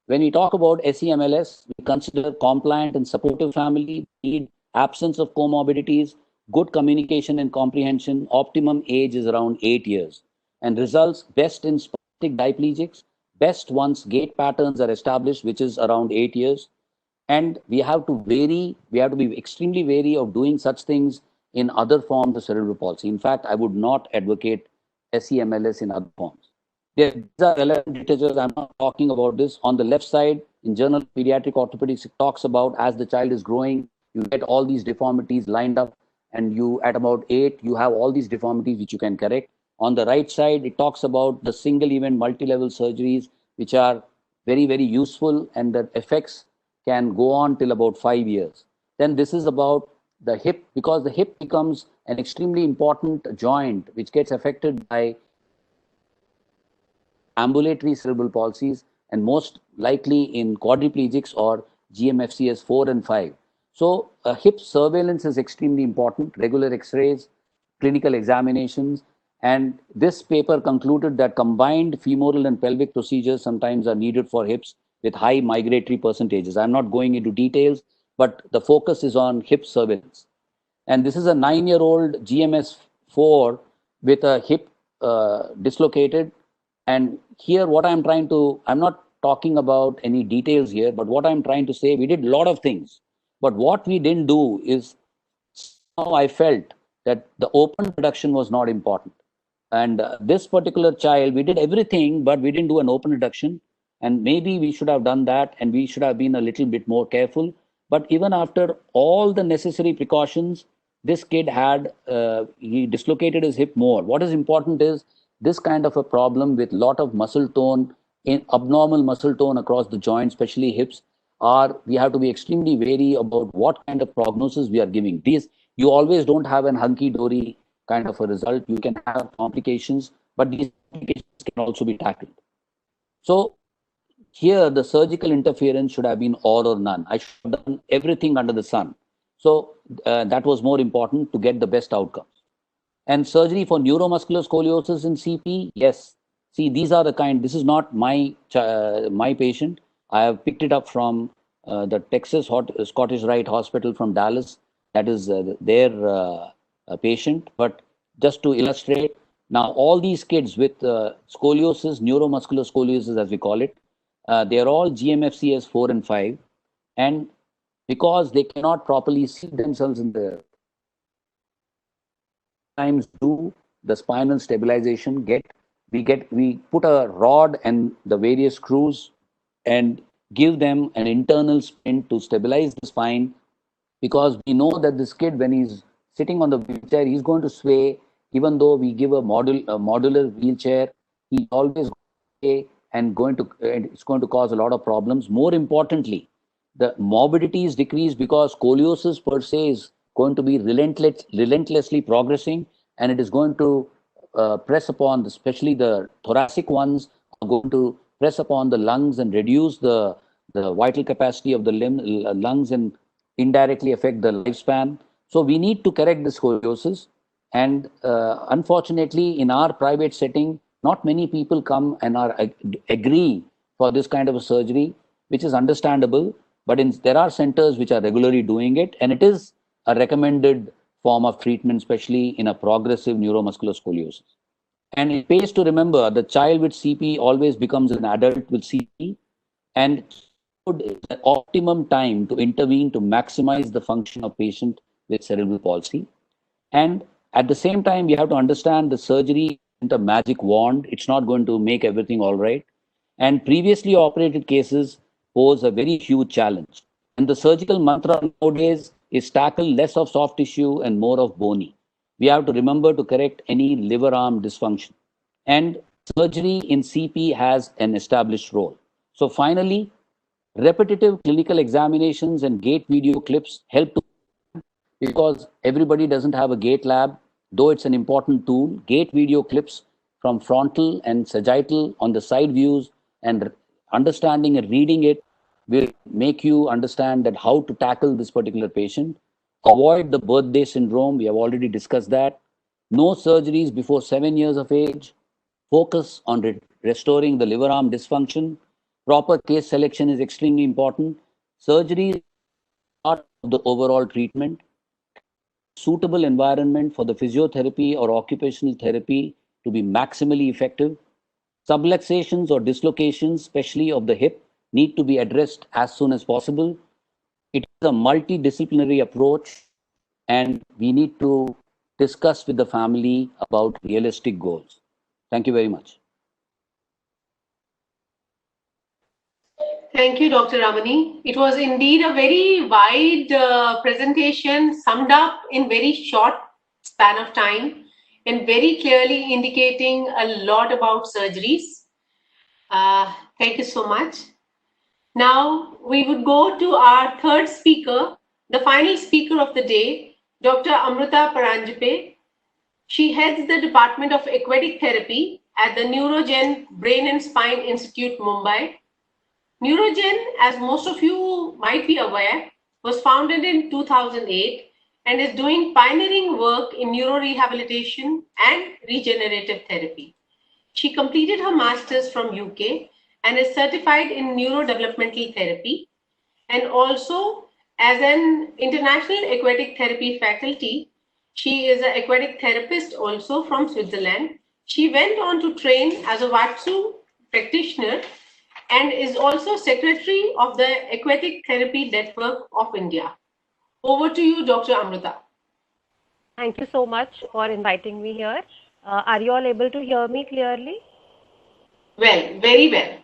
when we talk about SEMLS, we consider compliant and supportive family, need, absence of comorbidities, good communication and comprehension. Optimum age is around 8 years, and results best in spastic diplegics, best once gait patterns are established, which is around 8 years. And we have to be extremely wary of doing such things in other forms of cerebral palsy. In fact, I would not advocate SEMLS in other forms. These are relevant literature. I'm not talking about this. On the left side, in Journal of Pediatric Orthopedics, it talks about as the child is growing, you get all these deformities lined up, and at about 8, you have all these deformities which you can correct. On the right side, it talks about the single event multi-level surgeries, which are very, very useful, and the effects can go on till about 5 years. Then this is about the hip, because the hip becomes an extremely important joint which gets affected by ambulatory cerebral palsies, and most likely in quadriplegics or GMFCS 4 and 5. So hip surveillance is extremely important, regular x-rays, clinical examinations. And this paper concluded that combined femoral and pelvic procedures sometimes are needed for hips with high migratory percentages. I'm not going into details, but the focus is on hip surveillance. And this is a 9-year-old GMS4 with a hip dislocated. And here I'm not talking about any details here, but what I'm trying to say, we did a lot of things. But what we didn't do is, somehow I felt that the open reduction was not important. And this particular child, we did everything, but we didn't do an open reduction. And maybe we should have done that, and we should have been a little bit more careful. But even after all the necessary precautions, this kid he dislocated his hip more. What is important is this kind of a problem with lot of muscle tone, abnormal muscle tone across the joint, especially hips, we have to be extremely wary about what kind of prognosis we are giving. You always don't have an hunky-dory kind of a result. You can have complications, but these complications can also be tackled. So here, the surgical interference should have been all or none. I should have done everything under the sun. So that was more important to get the best outcomes. And surgery for neuromuscular scoliosis in CP, yes. See, these are the this is not my patient. I have picked it up from the Texas Scottish Rite Hospital from Dallas. That is their patient. But just to illustrate, now all these kids with scoliosis, neuromuscular scoliosis as we call it, they are all GMFCS 4 and 5. And because they cannot properly see themselves in the times do the spinal stabilization, we put a rod and the various screws and give them an internal spin to stabilize the spine, because we know that this kid, when he's sitting on the wheelchair, he's going to sway. Even though we give a modular wheelchair, he's always sway and it's going to cause a lot of problems. More importantly, the morbidity is decreased because scoliosis per se is going to be relentlessly progressing, and it is going to press upon, especially the thoracic ones, are going to press upon the lungs and reduce the vital capacity of the lungs and indirectly affect the lifespan. So we need to correct the scoliosis. And unfortunately, in our private setting, not many people come and agree for this kind of a surgery, which is understandable. But there are centers which are regularly doing it, and it is a recommended form of treatment, especially in a progressive neuromuscular scoliosis. And it pays to remember the child with CP always becomes an adult with CP, and is the optimum time to intervene to maximize the function of patient with cerebral palsy. And at the same time, we have to understand the surgery isn't a magic wand. It's not going to make everything all right. And previously operated cases pose a very huge challenge. And the surgical mantra nowadays is tackle less of soft tissue and more of bony. We have to remember to correct any liver arm dysfunction. And surgery in CP has an established role. So finally, repetitive clinical examinations and gait video clips help to, because everybody doesn't have a gait lab, though it's an important tool. Gait video clips from frontal and sagittal on the side views, and understanding and reading it will make you understand that how to tackle this particular patient. Avoid the birthday syndrome. We have already discussed that. No surgeries before 7 years of age. Focus on restoring the liver arm dysfunction. Proper case selection is extremely important. Surgery is part of the overall treatment. Suitable environment for the physiotherapy or occupational therapy to be maximally effective. Subluxations or dislocations, especially of the hip, need to be addressed as soon as possible. It is a multidisciplinary approach, and we need to discuss with the family about realistic goals. Thank you very much. Thank you, Dr. Ramani. It was indeed a very wide presentation, summed up in very short span of time, and very clearly indicating a lot about surgeries. Thank you so much. Now we would go to our third speaker, the final speaker of the day, Dr. Amruta Paranjape. She heads the Department of Aquatic Therapy at the Neurogen Brain and Spine Institute, Mumbai. Neurogen, as most of you might be aware, was founded in 2008 and is doing pioneering work in neurorehabilitation and regenerative therapy. She completed her master's from UK and is certified in neurodevelopmental therapy, and also as an international aquatic therapy faculty. She is an aquatic therapist also from Switzerland. She went on to train as a Watsu practitioner and is also secretary of the Aquatic Therapy Network of India. Over to you, Dr. Amruta. Thank you so much for inviting me here. Are you all able to hear me clearly? Well, very well.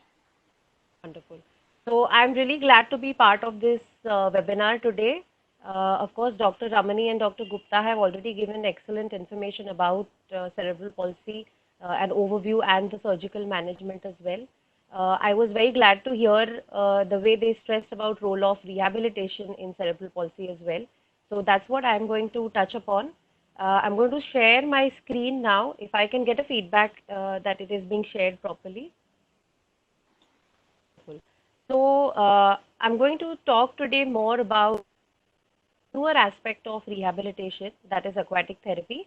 Wonderful. So I'm really glad to be part of this webinar today. Of course, Dr. Ramani and Dr. Gupta have already given excellent information about cerebral palsy, an overview and the surgical management as well. I was very glad to hear the way they stressed about role of rehabilitation in cerebral palsy as well. So that's what I'm going to touch upon. I'm going to share my screen now, if I can get a feedback that it is being shared properly. So I'm going to talk today more about newer aspect of rehabilitation, that is aquatic therapy.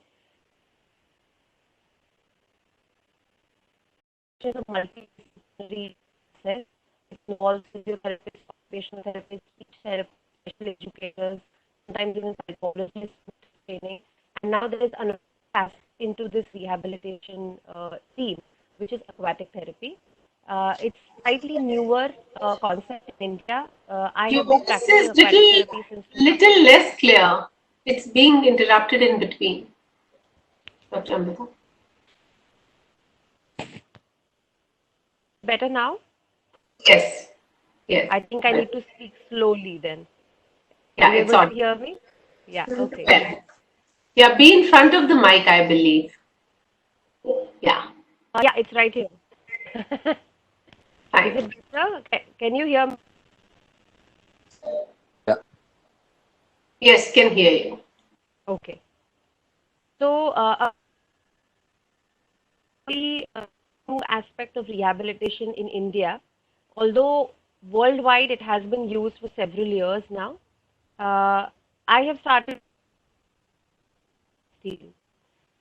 It's a multidisciplinary process. It involves physiotherapists, occupational therapists, speech therapists, special educators, sometimes even psychologists training. And now there is another aspect into this rehabilitation theme, which is aquatic therapy. It's slightly newer concept in India. Your voice is little less clear. It's being interrupted in between. Dr. Amruta. Better now? Yes. Yes. I think I need to speak slowly then. Yeah, Are you it's able on. to hear me? Yeah, okay. Well. Yeah, be in front of the mic, I believe. Yeah, Yeah, it's right here. Is fine. it better? Can you hear me? Yeah. Yes, can hear you. Okay. So, the new aspect of rehabilitation in India, although worldwide it has been used for several years now, I have started seeing.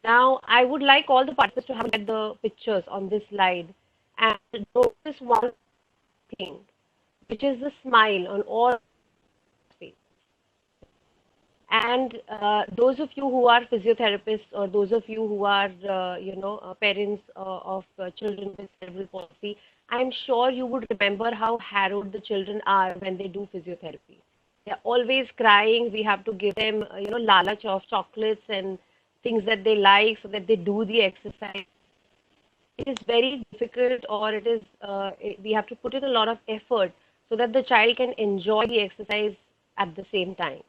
Now, I would like all the participants to have a look at the pictures on this slide and notice one thing, which is the smile on all faces. And those of you who are physiotherapists or those of you who are, parents of children with cerebral palsy, I'm sure you would remember how harrowed the children are when they do physiotherapy. They're always crying. We have to give them, lalach of chocolates and things that they like so that they do the exercise. It is very difficult, or we have to put in a lot of effort so that the child can enjoy the exercise at the same time.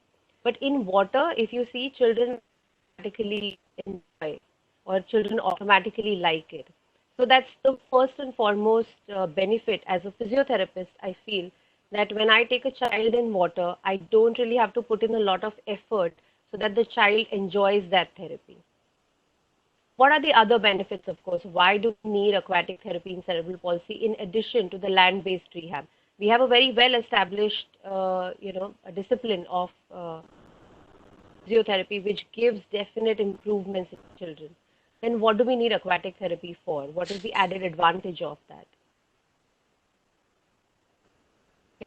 But in water, if you see, children automatically enjoy, or children automatically like it. So that's the first and foremost benefit as a physiotherapist. I feel that when I take a child in water, I don't really have to put in a lot of effort so that the child enjoys that therapy. What are the other benefits, of course? Why do we need aquatic therapy in cerebral palsy in addition to the land-based rehab? We have a very well-established, a discipline of physiotherapy which gives definite improvements in children. Then what do we need aquatic therapy for? What is the added advantage of that?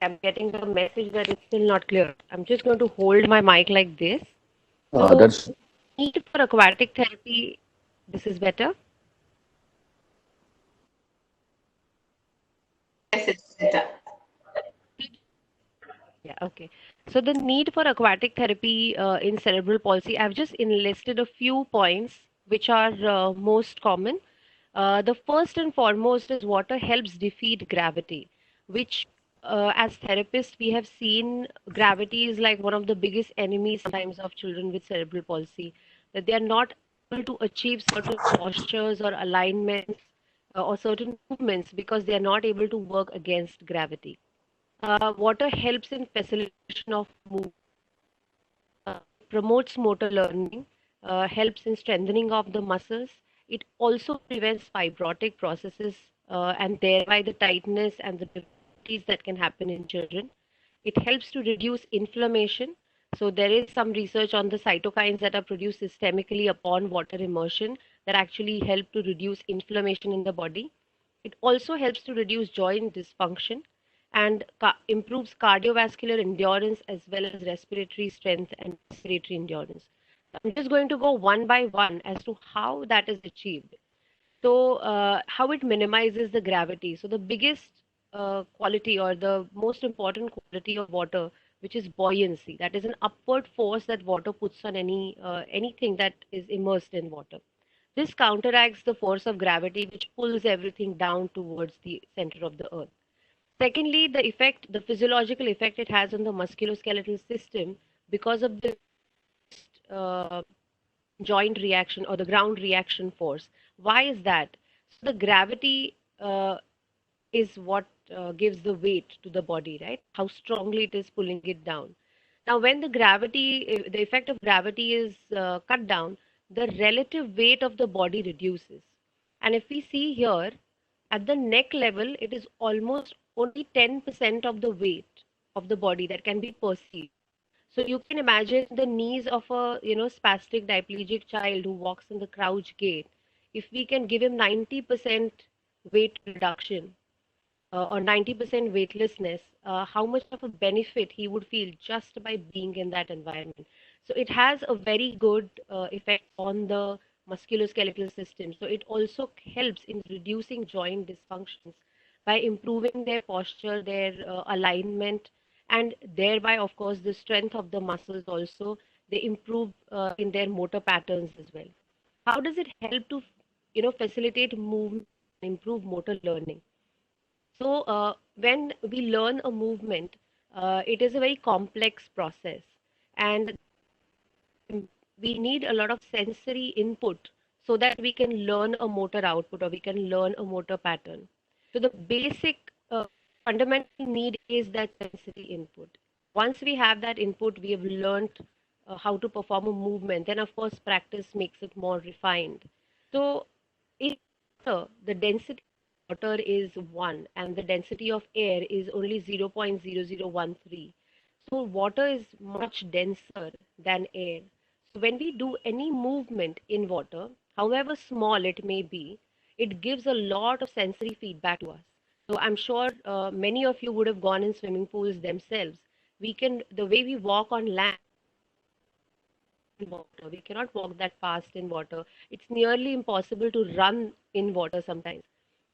I'm getting the message that it's still not clear. I'm just going to hold my mic like this. So, That's need for aquatic therapy, this is better? Yes, it's better. Yeah, okay. So the need for aquatic therapy in cerebral palsy, I've just enlisted a few points which are most common. The first and foremost is water helps defeat gravity, which as therapists we have seen gravity is like one of the biggest enemies sometimes of children with cerebral palsy, that they are not able to achieve certain postures or alignments or certain movements because they are not able to work against gravity. Water helps in facilitation of movement, promotes motor learning, helps in strengthening of the muscles. It also prevents fibrotic processes and thereby the tightness and the difficulties that can happen in children. It helps to reduce inflammation. So there is some research on the cytokines that are produced systemically upon water immersion that actually help to reduce inflammation in the body. It also helps to reduce joint dysfunction and improves cardiovascular endurance as well as respiratory strength and respiratory endurance. I'm just going to go one by one as to how that is achieved. So, how it minimizes the gravity. So, the biggest quality or the most important quality of water, which is buoyancy, that is an upward force that water puts on anything that is immersed in water. This counteracts the force of gravity, which pulls everything down towards the center of the earth. Secondly, the physiological effect it has on the musculoskeletal system because of the uh, joint reaction or the ground reaction force. Why is that? So the gravity is what gives the weight to the body, right? How strongly it is pulling it down. Now, when the effect of gravity is cut down, the relative weight of the body reduces. And if we see here, at the neck level, it is almost only 10% of the weight of the body that can be perceived. So you can imagine the knees of a spastic diplegic child who walks in the crouch gait. If we can give him 90% weight reduction or 90% weightlessness, how much of a benefit he would feel just by being in that environment. So it has a very good effect on the musculoskeletal system. So it also helps in reducing joint dysfunctions by improving their posture, their alignment, and thereby, of course, the strength of the muscles also. They improve in their motor patterns as well. How does it help to, facilitate movement, improve motor learning? So, when we learn a movement, it is a very complex process, and we need a lot of sensory input so that we can learn a motor output or we can learn a motor pattern. So the basic fundamental need is that sensory input. Once we have that input, we have learned how to perform a movement. Then, of course, practice makes it more refined. So, in water, the density of water is 1 and the density of air is only 0.0013. So, water is much denser than air. So, when we do any movement in water, however small it may be, it gives a lot of sensory feedback to us. So I'm sure many of you would have gone in swimming pools themselves. The way we walk on land, in water, we cannot walk that fast in water. It's nearly impossible to run in water sometimes.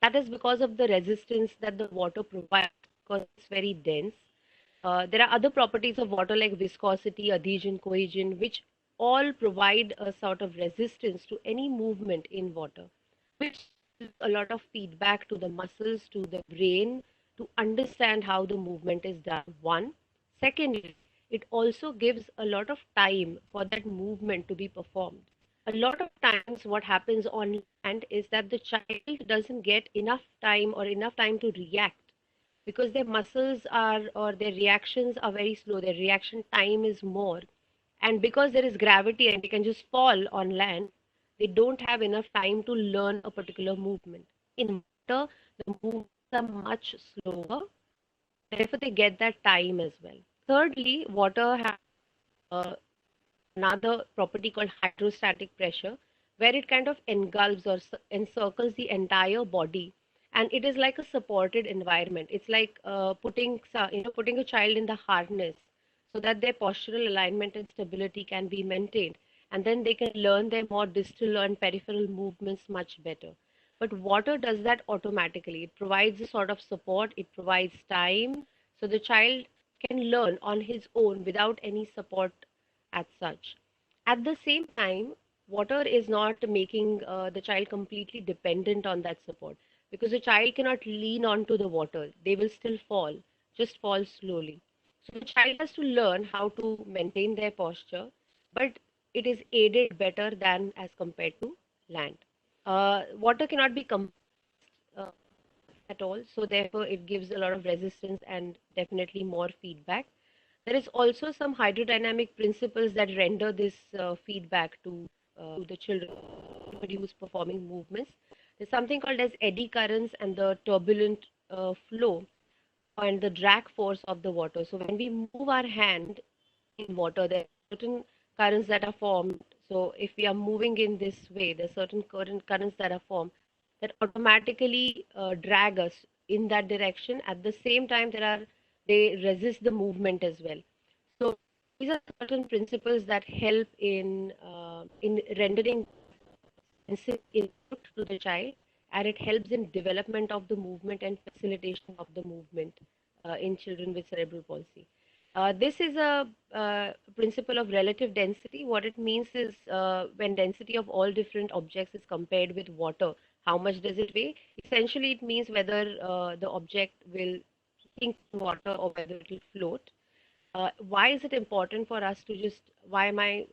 That is because of the resistance that the water provides, because it's very dense. There are other properties of water like viscosity, adhesion, cohesion, which all provide a sort of resistance to any movement in water, which gives a lot of feedback to the muscles, to the brain, to understand how the movement is done. One. Secondly, it also gives a lot of time for that movement to be performed. A lot of times, what happens on land is that the child doesn't get enough time or enough time to react because their muscles are or their reactions are very slow, their reaction time is more, and because there is gravity and they can just fall on land, they don't have enough time to learn a particular movement. In water, the movements are much slower, therefore they get that time as well. Thirdly, water has another property called hydrostatic pressure, where it kind of engulfs or encircles the entire body, and it is like a supported environment. It's like putting a child in the harness so that their postural alignment and stability can be maintained, and then they can learn their more distal and peripheral movements much better. But water does that automatically. It provides a sort of support, it provides time, so the child can learn on his own without any support as such. At the same time, water is not making the child completely dependent on that support, because the child cannot lean onto the water. They will still fall, just fall slowly. So the child has to learn how to maintain their posture, but it is aided better than as compared to land. Water cannot be compressed uh, at all, so therefore it gives a lot of resistance and definitely more feedback. There is also some hydrodynamic principles that render this feedback to the children who's performing movements. There's something called as eddy currents and the turbulent flow and the drag force of the water. So when we move our hand in water, there are certain currents that are formed. So if we are moving in this way, there are certain currents that are formed that automatically drag us in that direction. At the same time, they resist the movement as well. So these are certain principles that help in rendering input to the child, and it helps in development of the movement and facilitation of the movement in children with cerebral palsy. This is a principle of relative density. What it means is when density of all different objects is compared with water, how much does it weigh? Essentially, it means whether the object will sink in water or whether it will float. Why is it important for us to just, why am I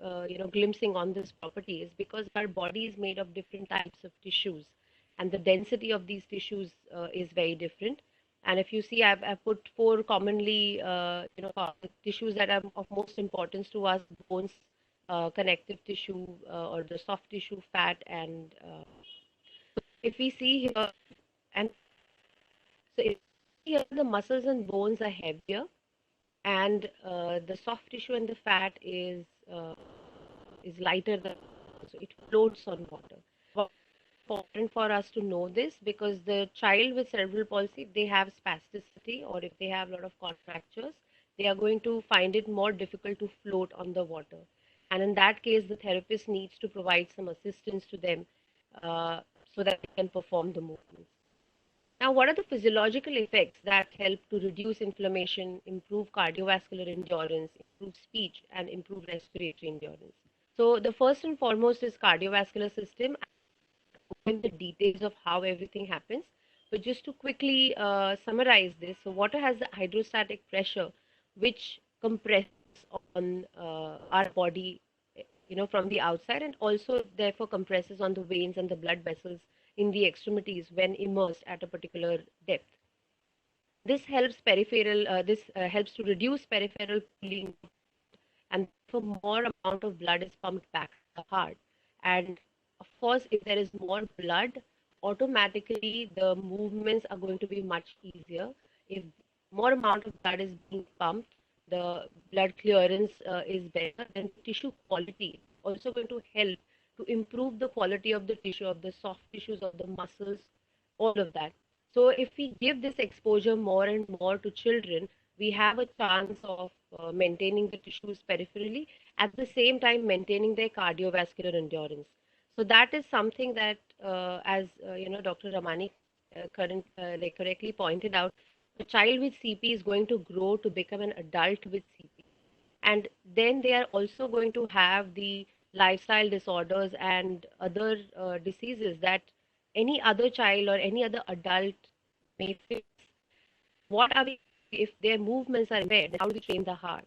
glimpsing on this property, is because our body is made of different types of tissues, and the density of these tissues is very different. And if you see, I've put four commonly tissues that are of most importance to us: bones, connective tissue, or the soft tissue, fat, and if we see here, and so if here the muscles and bones are heavier, and the soft tissue and the fat is lighter than, so it floats on water. Well, important for us to know this, because the child with cerebral palsy, if they have spasticity or if they have a lot of contractures, they are going to find it more difficult to float on the water, and in that case the therapist needs to provide some assistance to them so that they can perform the movements. Now, what are the physiological effects that help to reduce inflammation, improve cardiovascular endurance, improve speech, and improve respiratory endurance? So, the first and foremost is cardiovascular system. I'm going into the details of how everything happens, but just to quickly summarize this, so water has the hydrostatic pressure, which compresses on our body from the outside, and also therefore compresses on the veins and the blood vessels in the extremities when immersed at a particular depth. This helps to reduce peripheral pooling, and for more amount of blood is pumped back to the heart. And of course, if there is more blood, automatically the movements are going to be much easier. If more amount of blood is being pumped, the blood clearance is better, then tissue quality also going to help to improve the quality of the tissue, of the soft tissues, of the muscles, all of that. So if we give this exposure more and more to children, we have a chance of maintaining the tissues peripherally, at the same time maintaining their cardiovascular endurance. So that is something that, as Dr. Ramani correctly pointed out, a child with CP is going to grow to become an adult with CP. And then they are also going to have the lifestyle disorders and other diseases that any other child or any other adult may face. What are we, if their movements are impaired, how do we train the heart?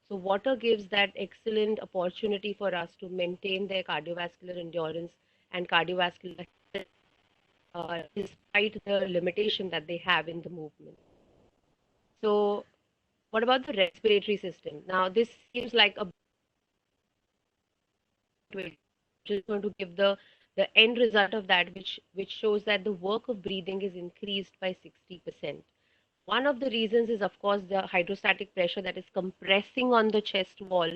So water gives that excellent opportunity for us to maintain their cardiovascular endurance and cardiovascular health, despite the limitation that they have in the movement. So what about the respiratory system? Now this seems like a which is going to give the end result of that, which shows that the work of breathing is increased by 60%. One of the reasons is, of course, the hydrostatic pressure that is compressing on the chest wall,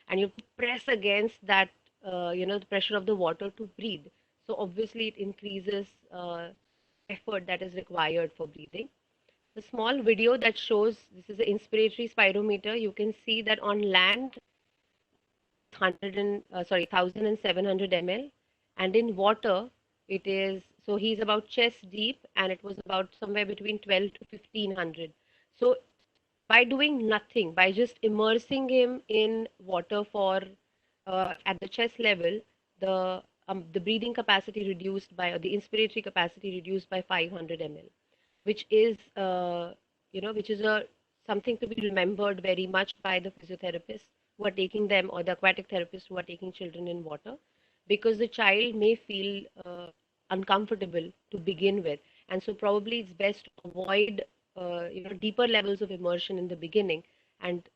and you press against that, the pressure of the water to breathe. So obviously, it increases effort that is required for breathing. The small video that shows this is an inspiratory spirometer. You can see that on land, 1,700 ml, and in water it is, so he's about chest deep, and it was about somewhere between 12 to 1500. So by doing nothing, by just immersing him in water for at the chest level, the breathing capacity reduced by, or the inspiratory capacity reduced by 500 ml, which is which is a something to be remembered very much by the physiotherapists who are taking them, or the aquatic therapists who are taking children in water, because the child may feel uncomfortable to begin with, and so probably it's best to avoid deeper levels of immersion in the beginning, and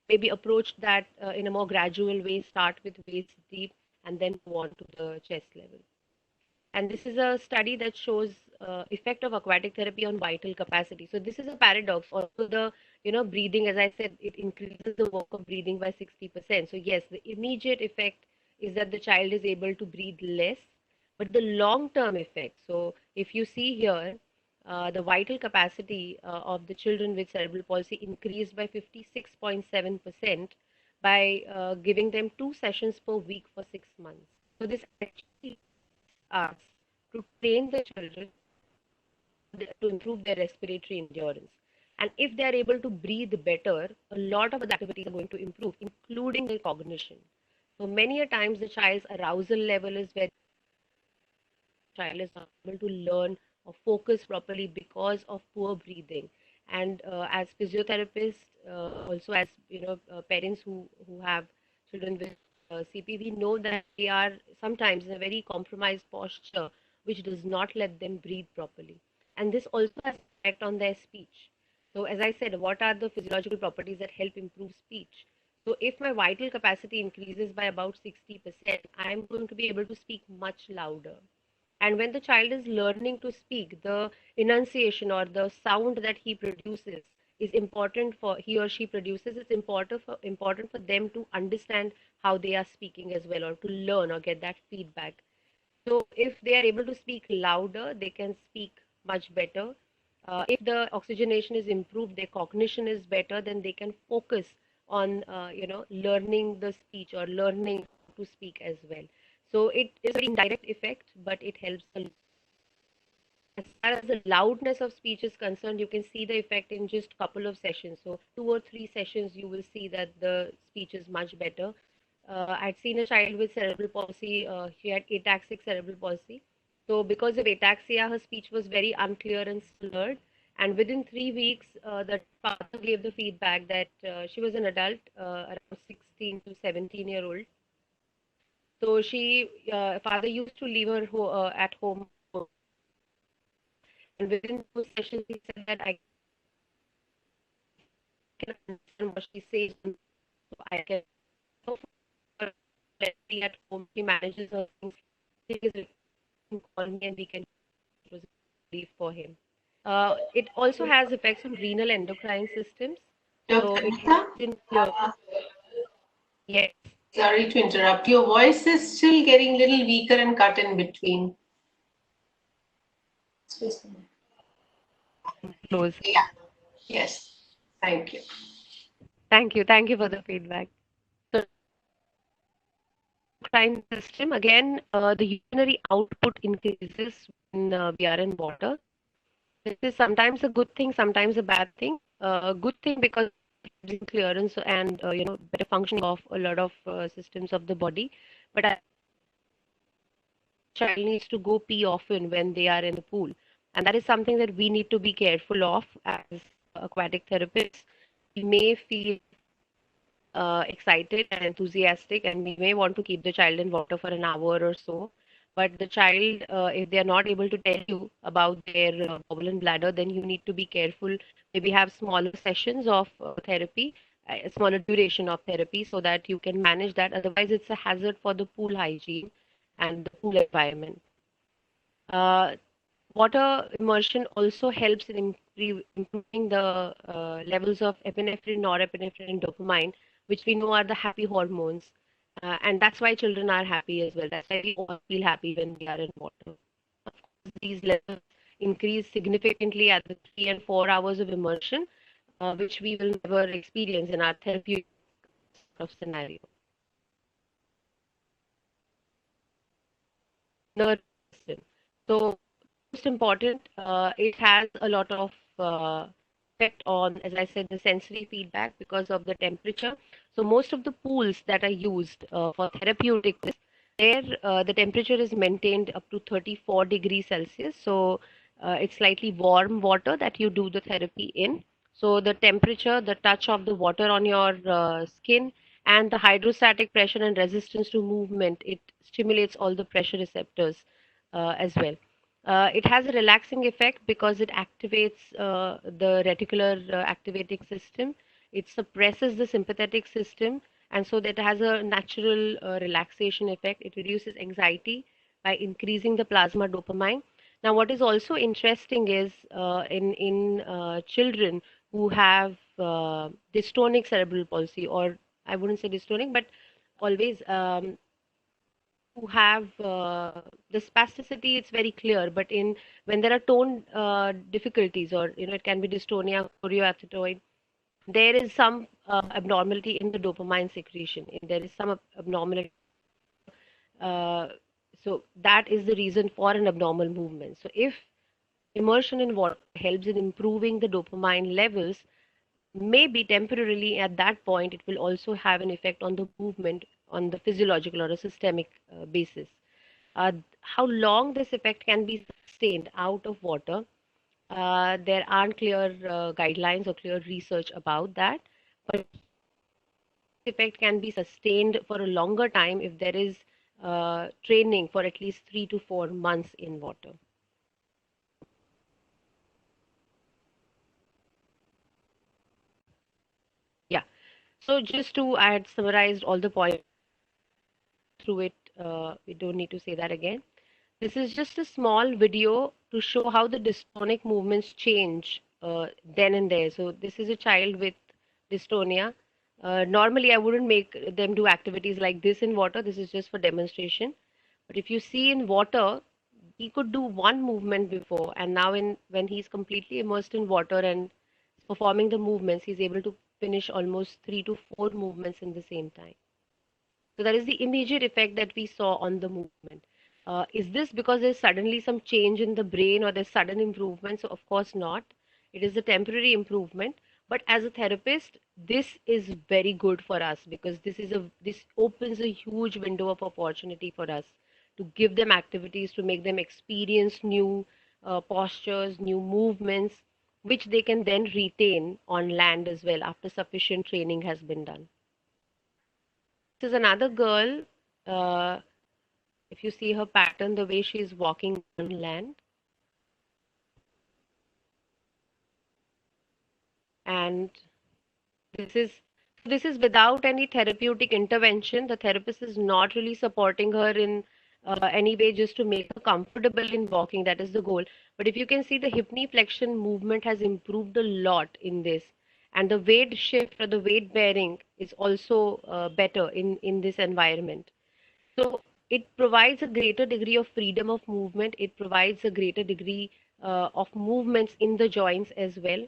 maybe approach that in a more gradual way, start with waist deep and then go on to the chest level. And this is a study that shows effect of aquatic therapy on vital capacity. So this is a paradox. Also, the breathing, as I said, it increases the work of breathing by 60%. So yes, the immediate effect is that the child is able to breathe less, but the long-term effect. So if you see here, the vital capacity of the children with cerebral palsy increased by 56.7% by giving them 2 sessions per week for 6 months. So this actually us to train the children to improve their respiratory endurance. And if they are able to breathe better, a lot of other activities are going to improve, including their cognition. So many a times the child's arousal level is very, child is not able to learn or focus properly because of poor breathing. And as physiotherapists, also as parents who have children with CP, we know that they are sometimes in a very compromised posture, which does not let them breathe properly. And this also has an effect on their speech. So as I said, what are the physiological properties that help improve speech? So if my vital capacity increases by about 60%, I am going to be able to speak much louder. And when the child is learning to speak, the enunciation or the sound that he produces is important for, he or she produces, it's important for them to understand how they are speaking as well, or to learn or get that feedback. So if they are able to speak louder, they can speak much better. If the oxygenation is improved, their cognition is better, then they can focus on learning the speech or learning to speak as well. So it is an indirect effect, but it helps a lot. As far as the loudness of speech is concerned, you can see the effect in just a couple of sessions. So 2 or 3 sessions, you will see that the speech is much better. I'd seen a child with cerebral palsy. She had ataxic cerebral palsy. So because of ataxia, her speech was very unclear and slurred. And within 3 weeks, the father gave the feedback that she was an adult, around 16 to 17-year-old. So father used to leave her at home, and within 2 sessions, he said that I can understand what she says, so I can. So for Leslie at home, she manages her things. He is call me and we can. It was a relief for him. It also has effects on renal endocrine systems. So Dr. it Gupta, helps in clear. Yes. sorry to interrupt. Your voice is still getting a little weaker and cut in between. Close. Yeah. Yes. Thank you. Thank you. Thank you for the feedback. So endocrine system again, the urinary output increases when we are in water. This is sometimes a good thing, sometimes a bad thing. A good thing because in clearance and better functioning of a lot of systems of the body. But a child needs to go pee often when they are in the pool, and that is something that we need to be careful of as aquatic therapists. We may feel excited and enthusiastic, and we may want to keep the child in water for an hour or so. But the child, if they are not able to tell you about their bowel and bladder, then you need to be careful. Maybe have smaller sessions of therapy, a smaller duration of therapy, so that you can manage that. Otherwise, it's a hazard for the pool hygiene and the pool environment. Uh, Water immersion also helps in improving the levels of epinephrine, norepinephrine, and dopamine, which we know are the happy hormones. And that's why children are happy as well. That's why we all feel happy when we are in water. Of course, these levels increase significantly at the 3 and 4 hours of immersion, which we will never experience in our therapeutic sort of scenario. Nervous system. So most important, it has a lot of effect on, as I said, the sensory feedback because of the temperature. So most of the pools that are used for therapeutic, there the temperature is maintained up to 34 degrees Celsius. So it's slightly warm water that you do the therapy in. So the temperature, the touch of the water on your skin, and the hydrostatic pressure and resistance to movement, it stimulates all the pressure receptors as well. It has a relaxing effect because it activates the reticular activating system. It suppresses the sympathetic system, and so that has a natural relaxation effect. It reduces anxiety by increasing the plasma dopamine. Now, what is also interesting is in children who have dystonic cerebral palsy, or I wouldn't say dystonic, but always who have the spasticity, it's very clear, but in when there are tone difficulties, or it can be dystonia, chorioathetoid, there is some abnormality in the dopamine secretion. There is some abnormality. Uh, so that is the reason for an abnormal movement. So if immersion in water helps in improving the dopamine levels, maybe temporarily at that point, it will also have an effect on the movement on the physiological or a systemic basis. How long this effect can be sustained out of water, there aren't clear guidelines or clear research about that, but effect can be sustained for a longer time if there is training for at least 3 to 4 months in water. Yeah. So just to, I had summarized all the points through it. We don't need to say that again. This is just a small video to show how the dystonic movements change then and there. So this is a child with dystonia. Normally, I wouldn't make them do activities like this in water. This is just for demonstration. But if you see in water, he could do one movement before, and now when he's completely immersed in water and performing the movements, he's able to finish almost 3 to 4 movements in the same time. So that is the immediate effect that we saw on the movement. Is this because there's suddenly some change in the brain or there's sudden improvement? So of course not. It is a temporary improvement. But as a therapist, this is very good for us because this opens a huge window of opportunity for us to give them activities, to make them experience new postures, new movements, which they can then retain on land as well after sufficient training has been done. This is another girl if you see her pattern, the way she is walking on land. And this is without any therapeutic intervention. The therapist is not really supporting her in any way, just to make her comfortable in walking. That is the goal. But if you can see, the hip knee flexion movement has improved a lot in this, and the weight shift or the weight bearing is also better in this environment. So it provides a greater degree of freedom of movement. It provides a greater degree of movements in the joints as well.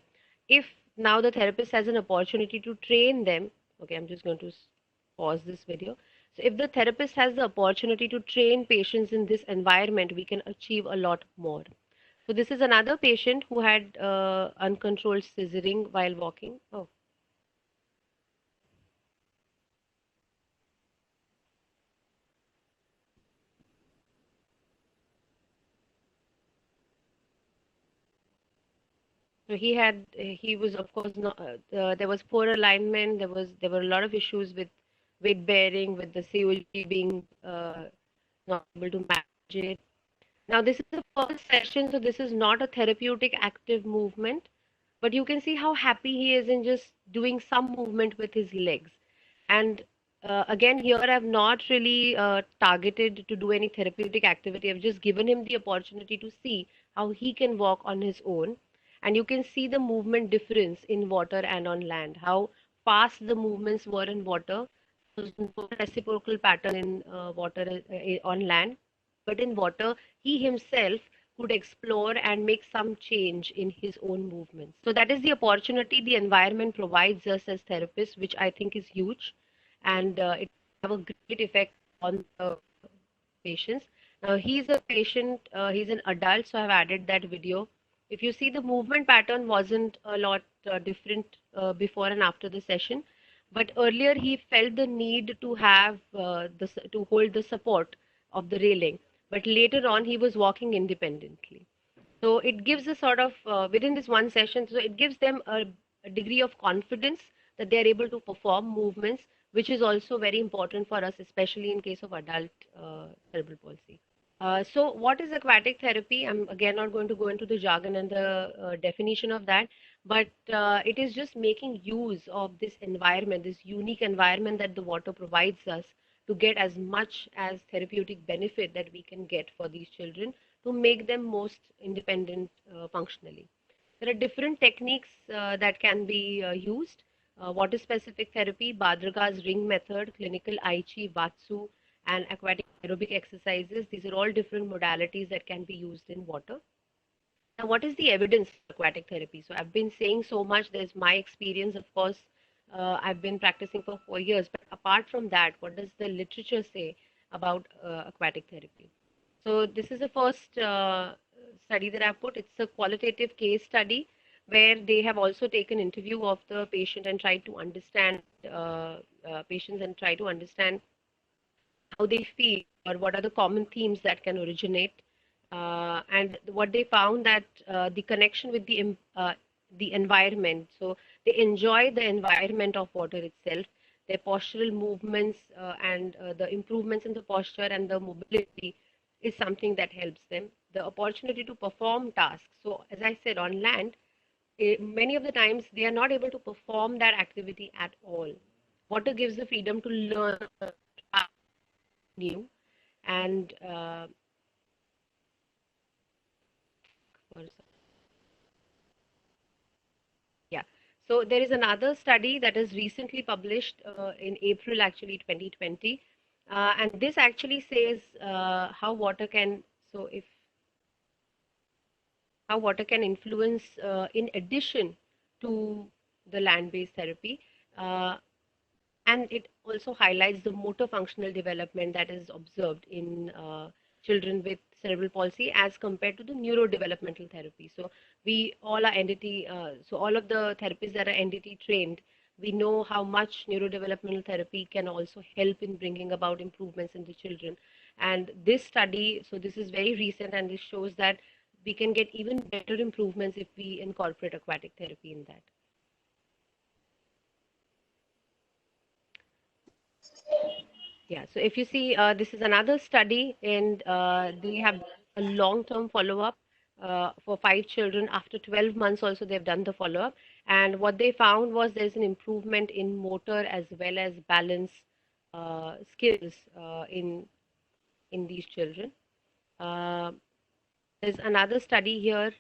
If now the therapist has an opportunity to train them, okay, I'm just going to pause this video. So if the therapist has the opportunity to train patients in this environment, we can achieve a lot more. So this is another patient who had uncontrolled scissoring while walking. Oh, so he was of course not, there was poor alignment. There were a lot of issues with weight bearing, with the COG being not able to manage it. Now this is the first session, so this is not a therapeutic active movement, but you can see how happy he is in just doing some movement with his legs. And again, here I've not really targeted to do any therapeutic activity. I've just given him the opportunity to see how he can walk on his own. And you can see the movement difference in water and on land, how fast the movements were in water. There's no reciprocal pattern in water on land, but in water, he himself could explore and make some change in his own movements. So that is the opportunity the environment provides us as therapists, which I think is huge, and it have a great effect on the patients. Now he's a patient, he's an adult, so I've added that video. If you see, the movement pattern wasn't a lot different before and after the session, but earlier he felt the need to have to hold the support of the railing, but later on he was walking independently. So it gives a sort of within this one session, so it gives them a degree of confidence that they are able to perform movements, which is also very important for us, especially in case of adult cerebral palsy. So what is aquatic therapy? I'm again not going to go into the jargon and the definition of that, but it is just making use of this environment, this unique environment that the water provides us, to get as much as therapeutic benefit that we can get for these children, to make them most independent functionally. There are different techniques that can be used. Water specific therapy, Badraga's ring method, clinical Aichi, Vatsu, and aquatic aerobic exercises. These are all different modalities that can be used in water. Now, what is the evidence for aquatic therapy? So I've been saying so much. There's my experience, of course. I've been practicing for 4 years. But apart from that, what does the literature say about aquatic therapy? So this is the first study that I've put. It's a qualitative case study where they have also taken interview of the patient and tried to understand patients and try to understand how they feel or what are the common themes that can originate. And what they found that the connection with the environment, so they enjoy the environment of water itself, their postural movements and the improvements in the posture and the mobility is something that helps them. The opportunity to perform tasks. So as I said, on land, many of the times they are not able to perform that activity at all. Water gives the freedom to learn new and yeah, so there is another study that is recently published in April, actually 2020, and this actually says how water can, so if how water can influence in addition to the land-based therapy, uh, and it also highlights the motor functional development that is observed in children with cerebral palsy as compared to the neurodevelopmental therapy. So we all are NDT, so all of the therapists that are NDT trained, we know how much neurodevelopmental therapy can also help in bringing about improvements in the children. And this study, so this is very recent, and this shows that we can get even better improvements if we incorporate aquatic therapy in that. Yeah, so if you see, this is another study, and they have a long-term follow-up for 5 children. After 12 months, also they've done the follow-up, and what they found was there's an improvement in motor as well as balance skills in these children. Uh, there's another study here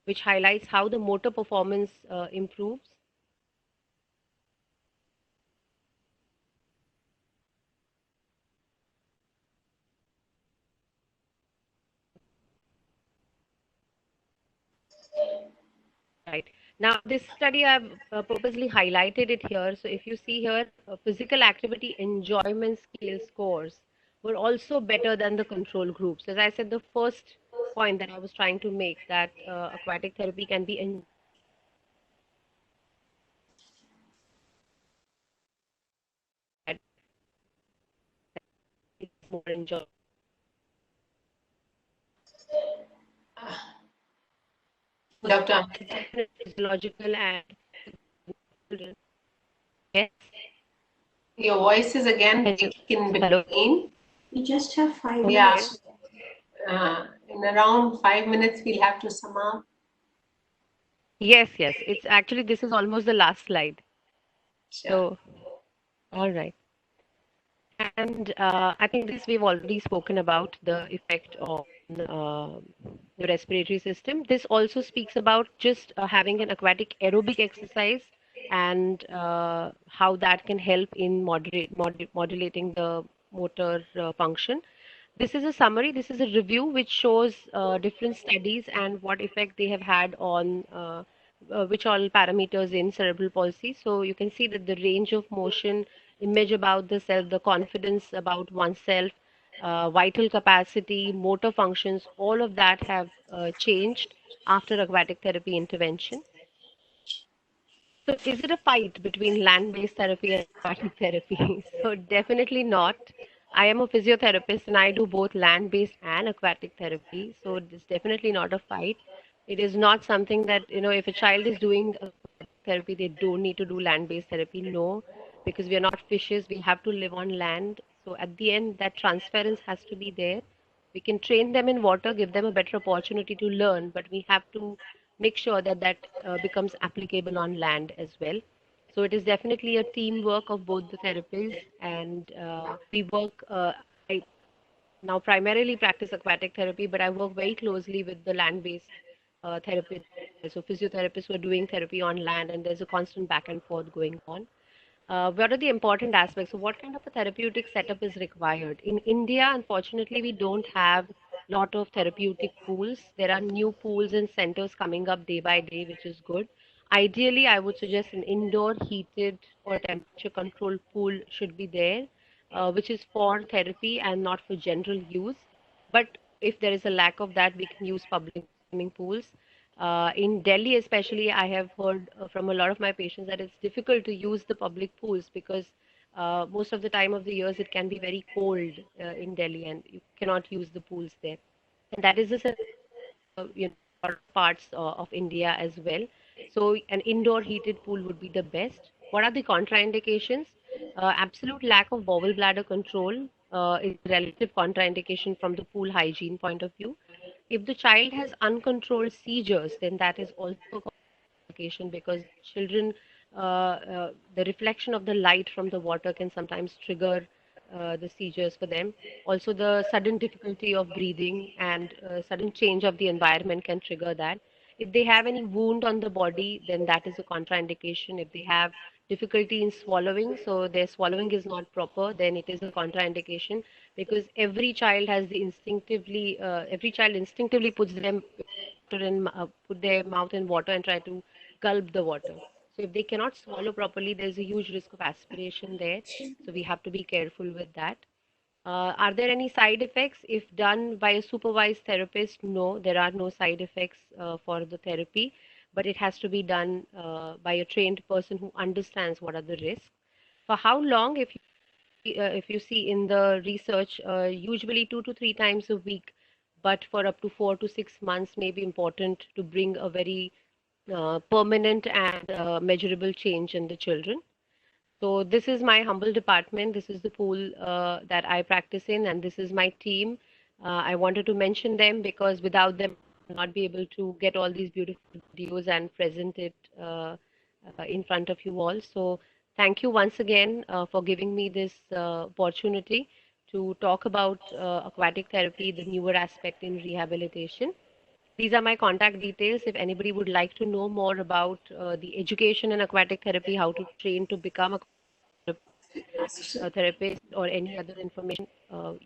which highlights how the motor performance improves. Right. Now, this study, I've purposely highlighted it here. So if you see here, physical activity enjoyment scale scores were also better than the control groups. As I said, the first point that I was trying to make, that aquatic therapy can be more enjoyable. Dr. Physiological and yes. Your voice is again breaking in Hello. between. We just have 5 Yeah. minutes. In around 5 minutes, we'll have to sum up. Yes, yes. It's actually, this is almost the last slide. Sure. So, all right. And I think this we've already spoken about the effect on the respiratory system. This also speaks about just having an aquatic aerobic exercise and how that can help in modulating the motor function. This is a summary, this is a review which shows different studies and what effect they have had on which all parameters in cerebral palsy. So you can see that the range of motion, image about the self, the confidence about oneself, vital capacity, motor functions, all of that have changed after aquatic therapy intervention. So is it a fight between land-based therapy and aquatic therapy? So definitely not. I am a physiotherapist and I do both land-based and aquatic therapy. So it's definitely not a fight. It is not something that, if a child is doing therapy, they don't need to do land-based therapy. No, because we are not fishes. We have to live on land. So at the end, that transference has to be there. We can train them in water, give them a better opportunity to learn, but we have to make sure that that becomes applicable on land as well. So it is definitely a teamwork of both the therapies, and we work. I now primarily practice aquatic therapy, but I work very closely with the land-based therapists, so physiotherapists who are doing therapy on land, and there's a constant back and forth going on. What are the important aspects? So what kind of a therapeutic setup is required? In India, unfortunately, we don't have a lot of therapeutic pools. There are new pools and centers coming up day by day, which is good. Ideally, I would suggest an indoor heated or temperature controlled pool should be there, which is for therapy and not for general use. But if there is a lack of that, we can use public swimming pools. In Delhi, especially, I have heard from a lot of my patients that it's difficult to use the public pools because most of the time of the years it can be very cold in Delhi and you cannot use the pools there. And that is a parts of India as well. So an indoor heated pool would be the best. What are the contraindications? Absolute lack of bowel bladder control is a relative contraindication from the pool hygiene point of view. If the child has uncontrolled seizures, then that is also a complication because children, the reflection of the light from the water can sometimes trigger the seizures for them. Also, the sudden difficulty of breathing and sudden change of the environment can trigger that. If they have any wound on the body, then that is a contraindication. If they have difficulty in swallowing, so their swallowing is not proper, then it is a contraindication because every child instinctively put their mouth in water and try to gulp the water. So if they cannot swallow properly, there's a huge risk of aspiration there. So we have to be careful with that. Are there any side effects if done by a supervised therapist? No, there are no side effects for the therapy, but it has to be done by a trained person who understands what are the risks. For how long? If you see in the research, usually 2 to 3 times a week, but for up to 4 to 6 months may be important to bring a very permanent and measurable change in the children. So this is my humble department. This is the pool that I practice in, and this is my team. I wanted to mention them because without them, I would not be able to get all these beautiful videos and present it in front of you all. So thank you once again for giving me this opportunity to talk about aquatic therapy, the newer aspect in rehabilitation. These are my contact details. If anybody would like to know more about the education in aquatic therapy, how to train to become a therapist, or any other information,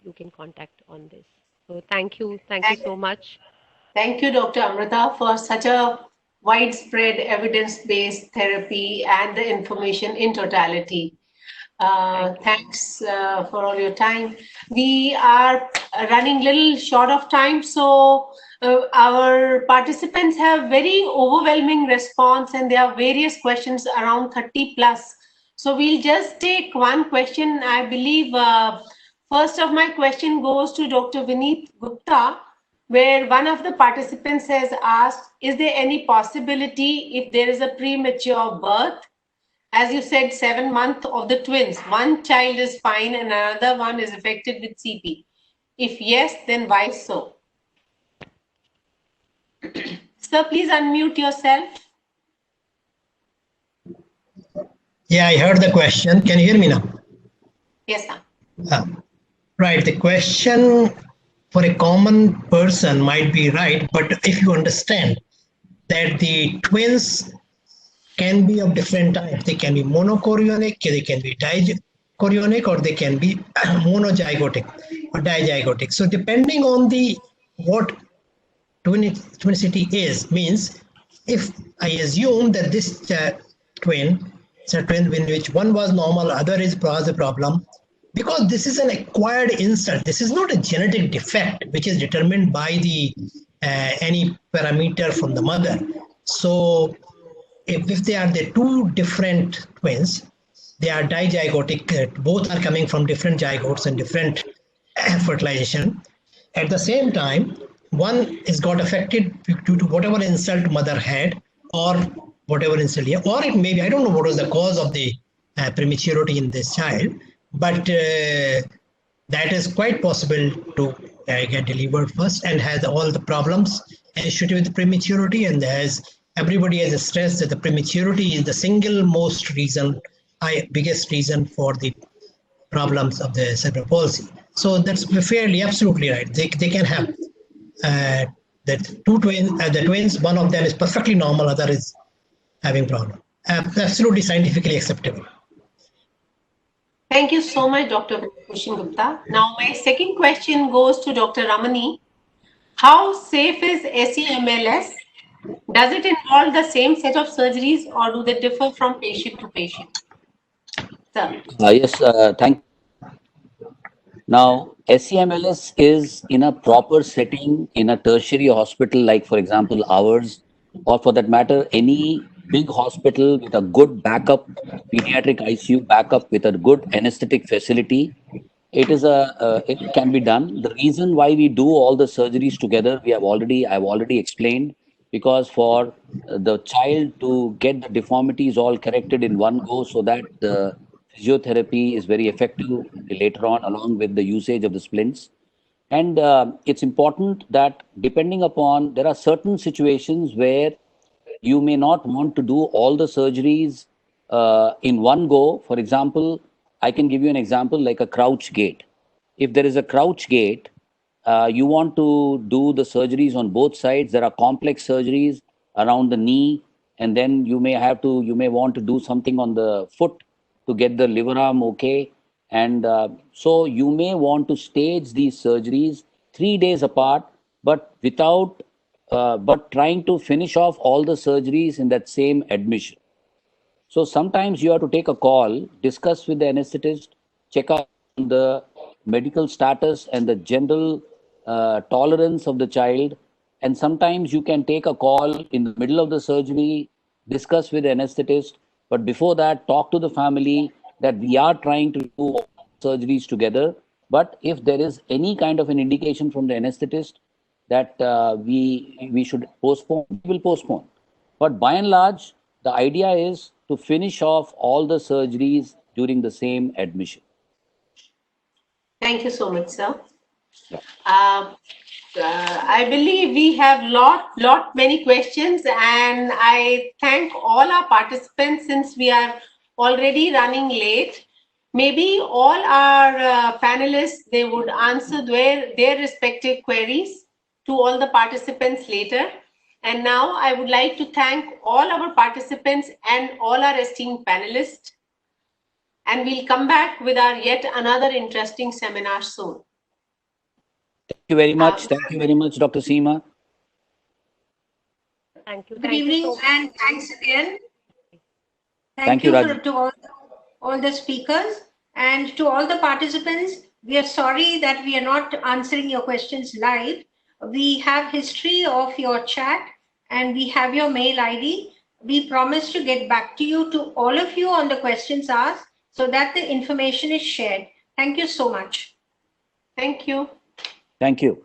you can contact on this. So thank you. Thank you so much. Thank you, Dr. Amrita, for such a widespread evidence-based therapy and the information in totality. Thanks for all your time. We are running little short of time, so our participants have very overwhelming response, and there are various questions, around 30 plus. So we'll just take one question. I believe first of my question goes to Dr. Vineet Gupta, where one of the participants has asked, is there any possibility if there is a premature birth? As you said, 7 months of the twins, one child is fine and another one is affected with CP. If yes, then why so? Sir, please unmute yourself. Yeah, I heard the question. Can you hear me now? Yes, sir. Right. The question for a common person might be right, but if you understand that the twins can be of different types, they can be monochorionic, they can be dichorionic, or they can be monozygotic or dizygotic. So depending on the what twinicity is, means if I assume that this twin, it's a twin in which one was normal, other is was a problem, because this is an acquired insult. This is not a genetic defect which is determined by the any parameter from the mother. So if they are the two different twins, they are dizygotic, both are coming from different zygotes and different fertilization. At the same time, one is got affected due to whatever insult mother had, or whatever insult here, or it may be, I don't know what was the cause of the prematurity in this child, but that is quite possible to get delivered first and has all the problems associated with prematurity, and has everybody has stressed that the prematurity is the single most reason, biggest reason for the problems of the cerebral palsy. So that's fairly absolutely right. They can have the twins. One of them is perfectly normal, other is having problem. Absolutely scientifically acceptable. Thank you so much, Dr. Bhushan Gupta. Now, my second question goes to Dr. Ramani. How safe is SEMLS? Does it involve the same set of surgeries, or do they differ from patient to patient? Sir. Yes, thank. Now, SEMLS is in a proper setting in a tertiary hospital, like for example ours, or for that matter, any big hospital with a good backup, pediatric ICU backup with a good anesthetic facility. It can be done. The reason why we do all the surgeries together, I've already explained, because for the child to get the deformities all corrected in one go, so that the physiotherapy is very effective later on, along with the usage of the splints. And it's important that depending upon, there are certain situations where you may not want to do all the surgeries in one go. For example, I can give you an example like a crouch gait. If there is a crouch gait, you want to do the surgeries on both sides. There are complex surgeries around the knee, and then you may want to do something on the foot to get the liver arm okay. And so you may want to stage these surgeries 3 days apart, but but trying to finish off all the surgeries in that same admission. So sometimes you have to take a call, discuss with the anesthetist, check out the medical status and the general tolerance of the child. And sometimes you can take a call in the middle of the surgery, discuss with the anesthetist, but before that, talk to the family that we are trying to do surgeries together. But if there is any kind of an indication from the anesthetist that we should postpone, we will postpone. But by and large, the idea is to finish off all the surgeries during the same admission. Thank you so much, sir. Yeah. I believe we have many questions, and I thank all our participants since we are already running late. Maybe all our panelists, they would answer their respective queries to all the participants later. And now I would like to thank all our participants and all our esteemed panelists. And we'll come back with our yet another interesting seminar soon. Thank you very much. Thank you very much, Dr. Seema. Thank you. Good Thank you evening so much. and thanks again. Thank you, Raj. to all the speakers and to all the participants. We are sorry that we are not answering your questions live. We have history of your chat and we have your mail ID. We promise to get back to you, to all of you, on the questions asked so that the information is shared. Thank you so much. Thank you. Thank you.